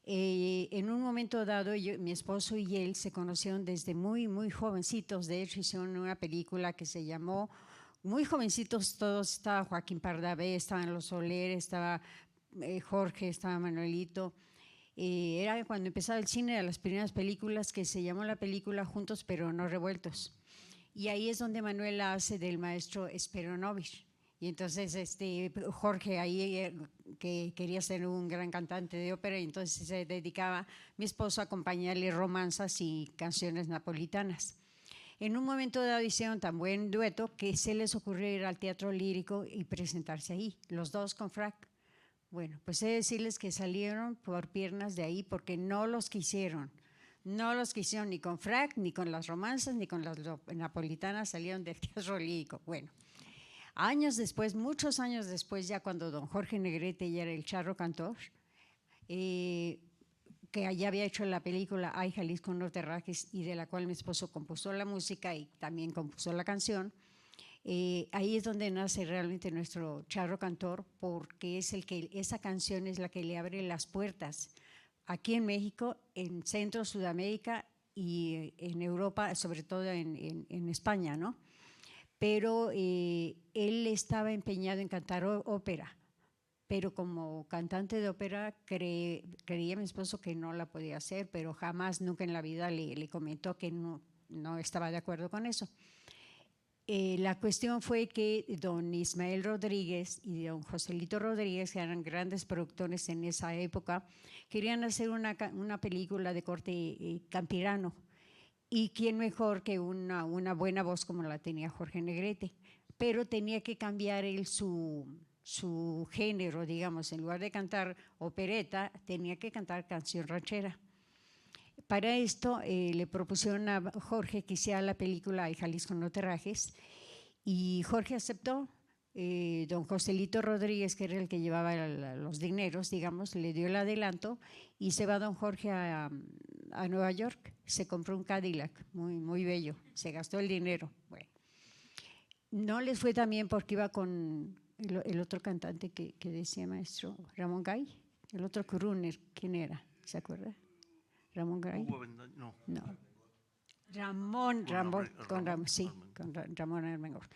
En un momento dado, mi esposo y él se conocieron desde muy, muy jovencitos. De hecho, hicieron una película que se llamó, muy jovencitos todos, estaba Joaquín Pardavé, estaban los Soler, estaba Jorge, estaba Manuelito. Era cuando empezaba el cine, de las primeras películas, que se llamó la película Juntos pero no revueltos. Y ahí es donde Manuela hace del maestro Speronovich. Y entonces Jorge ahí, que quería ser un gran cantante de ópera, y entonces se dedicaba mi esposo a acompañarle romanzas y canciones napolitanas. En un momento dado hicieron tan buen dueto que se les ocurrió ir al Teatro Lírico y presentarse ahí, los dos con frac. Bueno, pues he de decirles que salieron por piernas de ahí porque no los quisieron. No los quisieron ni con frac, ni con las romanzas, ni con las napolitanas, salieron del Teatro Lírico. Bueno. Años después, muchos años después, ya cuando don Jorge Negrete ya era el charro cantor, que ya había hecho la película Ay, Jalisco, no te rajes, y de la cual mi esposo compuso la música y también compuso la canción, ahí es donde nace realmente nuestro charro cantor, porque es esa canción es la que le abre las puertas aquí en México, en Centro, Sudamérica y en Europa, sobre todo en España, ¿no? Pero él estaba empeñado en cantar ópera, pero como cantante de ópera creía mi esposo que no la podía hacer, pero jamás, nunca en la vida le comentó que no estaba de acuerdo con eso. La cuestión fue que don Ismael Rodríguez y don Joselito Rodríguez, que eran grandes productores en esa época, querían hacer una película de corte campirano. Y quién mejor que una buena voz como la tenía Jorge Negrete, pero tenía que cambiar él su género, digamos, en lugar de cantar opereta, tenía que cantar canción ranchera. Para esto le propusieron a Jorge que hiciera la película Ay, Jalisco, no te rajes, y Jorge aceptó. Don Joselito Rodríguez, que era el que llevaba los dineros, digamos, le dio el adelanto y se va don Jorge a Nueva York, se compró un Cadillac muy, muy bello, se gastó el dinero. Bueno, no les fue tan bien porque iba con el otro cantante que decía maestro, Ramón Gay, el otro crooner, ¿quién era? ¿Se acuerda? Ramón Gay. No. Ramón Armengol.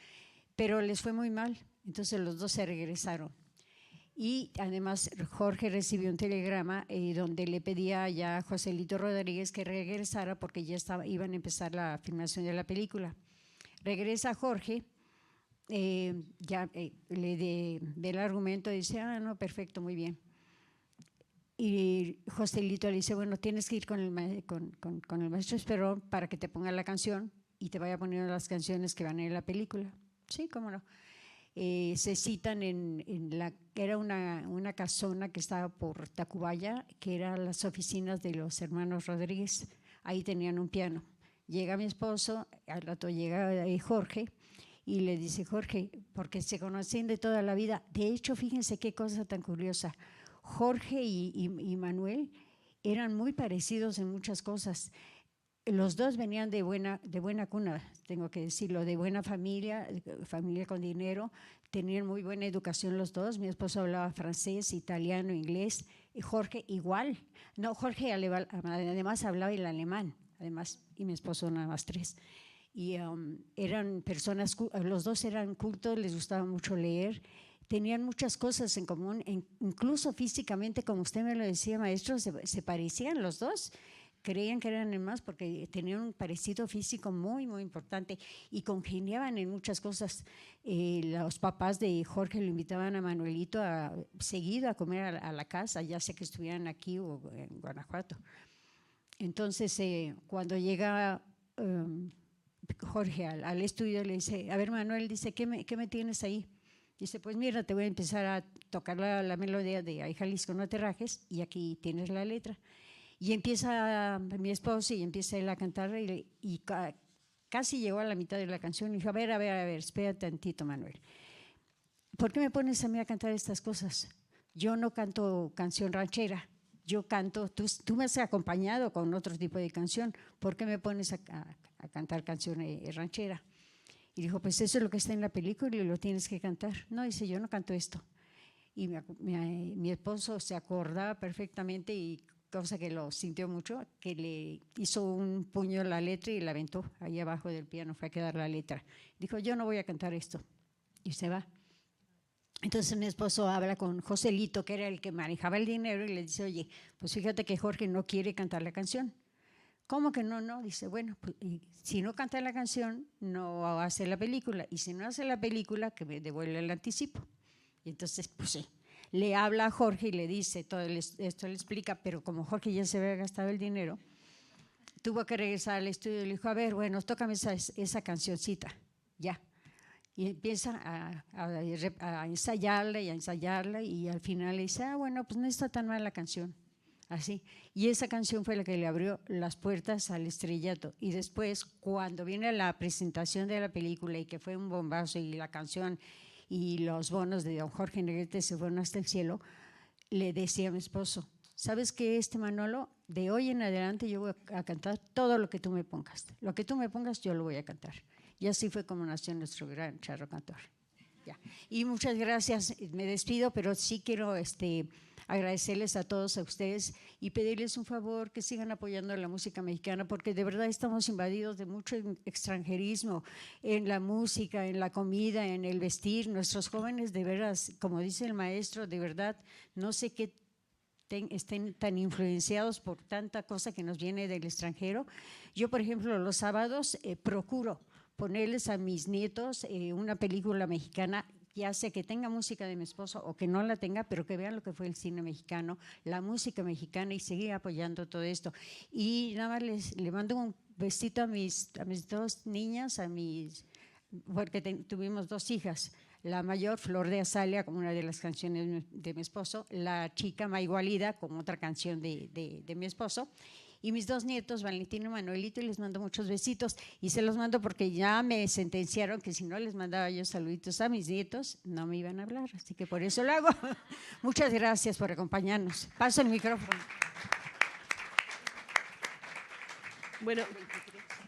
Pero les fue muy mal, entonces los dos se regresaron. Y además Jorge recibió un telegrama donde le pedía ya a Joselito Rodríguez que regresara porque ya iban a empezar la filmación de la película. Regresa Jorge, del argumento, dice, no, perfecto, muy bien. Y Joselito le dice, bueno, tienes que ir con el maestro Esperón para que te ponga la canción y te vaya poniendo las canciones que van en la película. Sí, cómo no. Se citan era una casona que estaba por Tacubaya, que eran las oficinas de los hermanos Rodríguez. Ahí tenían un piano. Llega mi esposo, al rato llega Jorge y le dice, Jorge, porque se conocen de toda la vida. De hecho, fíjense qué cosa tan curiosa. Jorge y Manuel eran muy parecidos en muchas cosas. Los dos venían de buena cuna, tengo que decirlo, de buena familia con dinero, tenían muy buena educación los dos. Mi esposo hablaba francés, italiano, inglés, y Jorge igual. No, Jorge además hablaba el alemán, y mi esposo nada más 3. Y eran personas, los dos eran cultos, les gustaba mucho leer, tenían muchas cosas en común, incluso físicamente, como usted me lo decía, maestro, se parecían los dos. Creían que eran hermanos porque tenían un parecido físico muy, muy importante y congeniaban en muchas cosas. Los papás de Jorge lo invitaban a Manuelito seguido a comer a la casa, ya sea que estuvieran aquí o en Guanajuato. Entonces, cuando llega Jorge al estudio, le dice, a ver, Manuel, dice, ¿qué me tienes ahí? Dice, pues mira, te voy a empezar a tocar la melodía de Ay, Jalisco, no te rajes, y aquí tienes la letra. Y empieza mi esposo y empieza él a cantar y casi llegó a la mitad de la canción y dijo, a ver, espérate tantito, Manuel. ¿Por qué me pones a mí a cantar estas cosas? Yo no canto canción ranchera, yo canto, tú me has acompañado con otro tipo de canción, ¿por qué me pones a cantar canción ranchera? Y dijo, pues eso es lo que está en la película y lo tienes que cantar. No, dice, yo no canto esto. Y mi esposo se acordaba perfectamente, y cosa que lo sintió mucho, que le hizo un puño a la letra y la aventó ahí abajo del piano, fue a quedar la letra. Dijo, yo no voy a cantar esto. Y se va. Entonces mi esposo habla con Joselito, que era el que manejaba el dinero, y le dice, oye, pues fíjate que Jorge no quiere cantar la canción. ¿Cómo que no? No, dice, bueno, pues, si no canta la canción, no hace la película, y si no hace la película, que me devuelve el anticipo. Y entonces, pues sí, le habla a Jorge y le dice, todo esto le explica, pero como Jorge ya se había gastado el dinero, tuvo que regresar al estudio y le dijo, a ver, bueno, tócame esa cancioncita, ya. Y empieza a ensayarla y al final le dice, bueno, pues no está tan mal la canción. Así. Y esa canción fue la que le abrió las puertas al estrellato. Y después, cuando viene la presentación de la película y que fue un bombazo y la canción y los bonos de don Jorge Negrete se fueron hasta el cielo, le decía a mi esposo, ¿sabes qué, Manolo? De hoy en adelante yo voy a cantar todo lo que tú me pongas. Lo que tú me pongas yo lo voy a cantar. Y así fue como nació nuestro gran charro cantor. Ya. Y muchas gracias, me despido, pero sí quiero agradecerles a todos a ustedes y pedirles un favor, que sigan apoyando la música mexicana, porque de verdad estamos invadidos de mucho extranjerismo en la música, en la comida, en el vestir. Nuestros jóvenes, de veras, como dice el maestro, de verdad, no sé qué estén tan influenciados por tanta cosa que nos viene del extranjero. Yo, por ejemplo, los sábados procuro ponerles a mis nietos una película mexicana, ya sea que tenga música de mi esposo o que no la tenga, pero que vean lo que fue el cine mexicano, la música mexicana, y seguir apoyando todo esto. Y nada más le mando un besito a mis dos niñas, porque tuvimos dos hijas. La mayor, Flor de Azalea, como una de las canciones de mi esposo, la chica Maigualida, como otra canción de mi esposo. Y mis dos nietos, Valentín y Manuelito, y les mando muchos besitos. Y se los mando porque ya me sentenciaron que si no les mandaba yo saluditos a mis nietos, no me iban a hablar. Así que por eso lo hago. Muchas gracias por acompañarnos. Paso el micrófono. Bueno,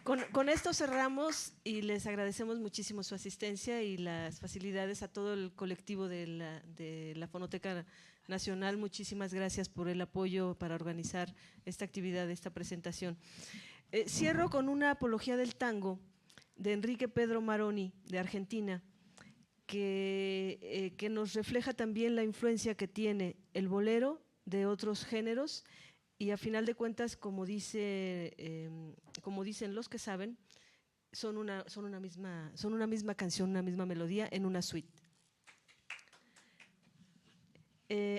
con esto cerramos y les agradecemos muchísimo su asistencia y las facilidades a todo el colectivo de la Fonoteca Nacional. Muchísimas gracias por el apoyo para organizar esta actividad, esta presentación. Cierro con una apología del tango de Enrique Pedro Maroni, de Argentina, que nos refleja también la influencia que tiene el bolero de otros géneros y, a final de cuentas, como dicen los que saben, son una misma canción, una misma melodía en una suite.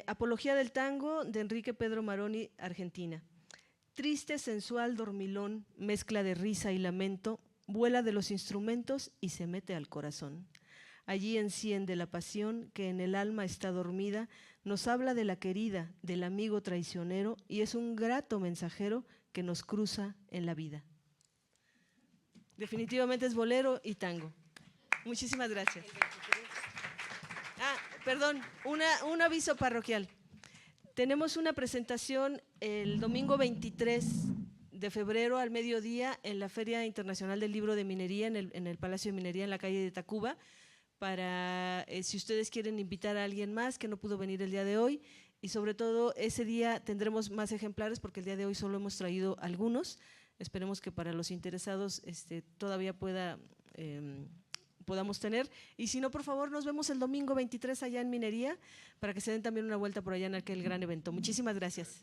Apología del tango de Enrique Pedro Maroni, Argentina. Triste, sensual, dormilón, mezcla de risa y lamento, vuela de los instrumentos y se mete al corazón. Allí enciende la pasión que en el alma está dormida, nos habla de la querida, del amigo traicionero, y es un grato mensajero que nos cruza en la vida. Definitivamente es bolero y tango. Muchísimas gracias. Perdón, un aviso parroquial. Tenemos una presentación el domingo 23 de febrero al mediodía en la Feria Internacional del Libro de Minería, en el Palacio de Minería, en la calle de Tacuba, para si ustedes quieren invitar a alguien más que no pudo venir el día de hoy, y sobre todo ese día tendremos más ejemplares porque el día de hoy solo hemos traído algunos. Esperemos que para los interesados todavía podamos tener, y si no, por favor, nos vemos el domingo 23 allá en Minería para que se den también una vuelta por allá en aquel gran evento. Muchísimas gracias.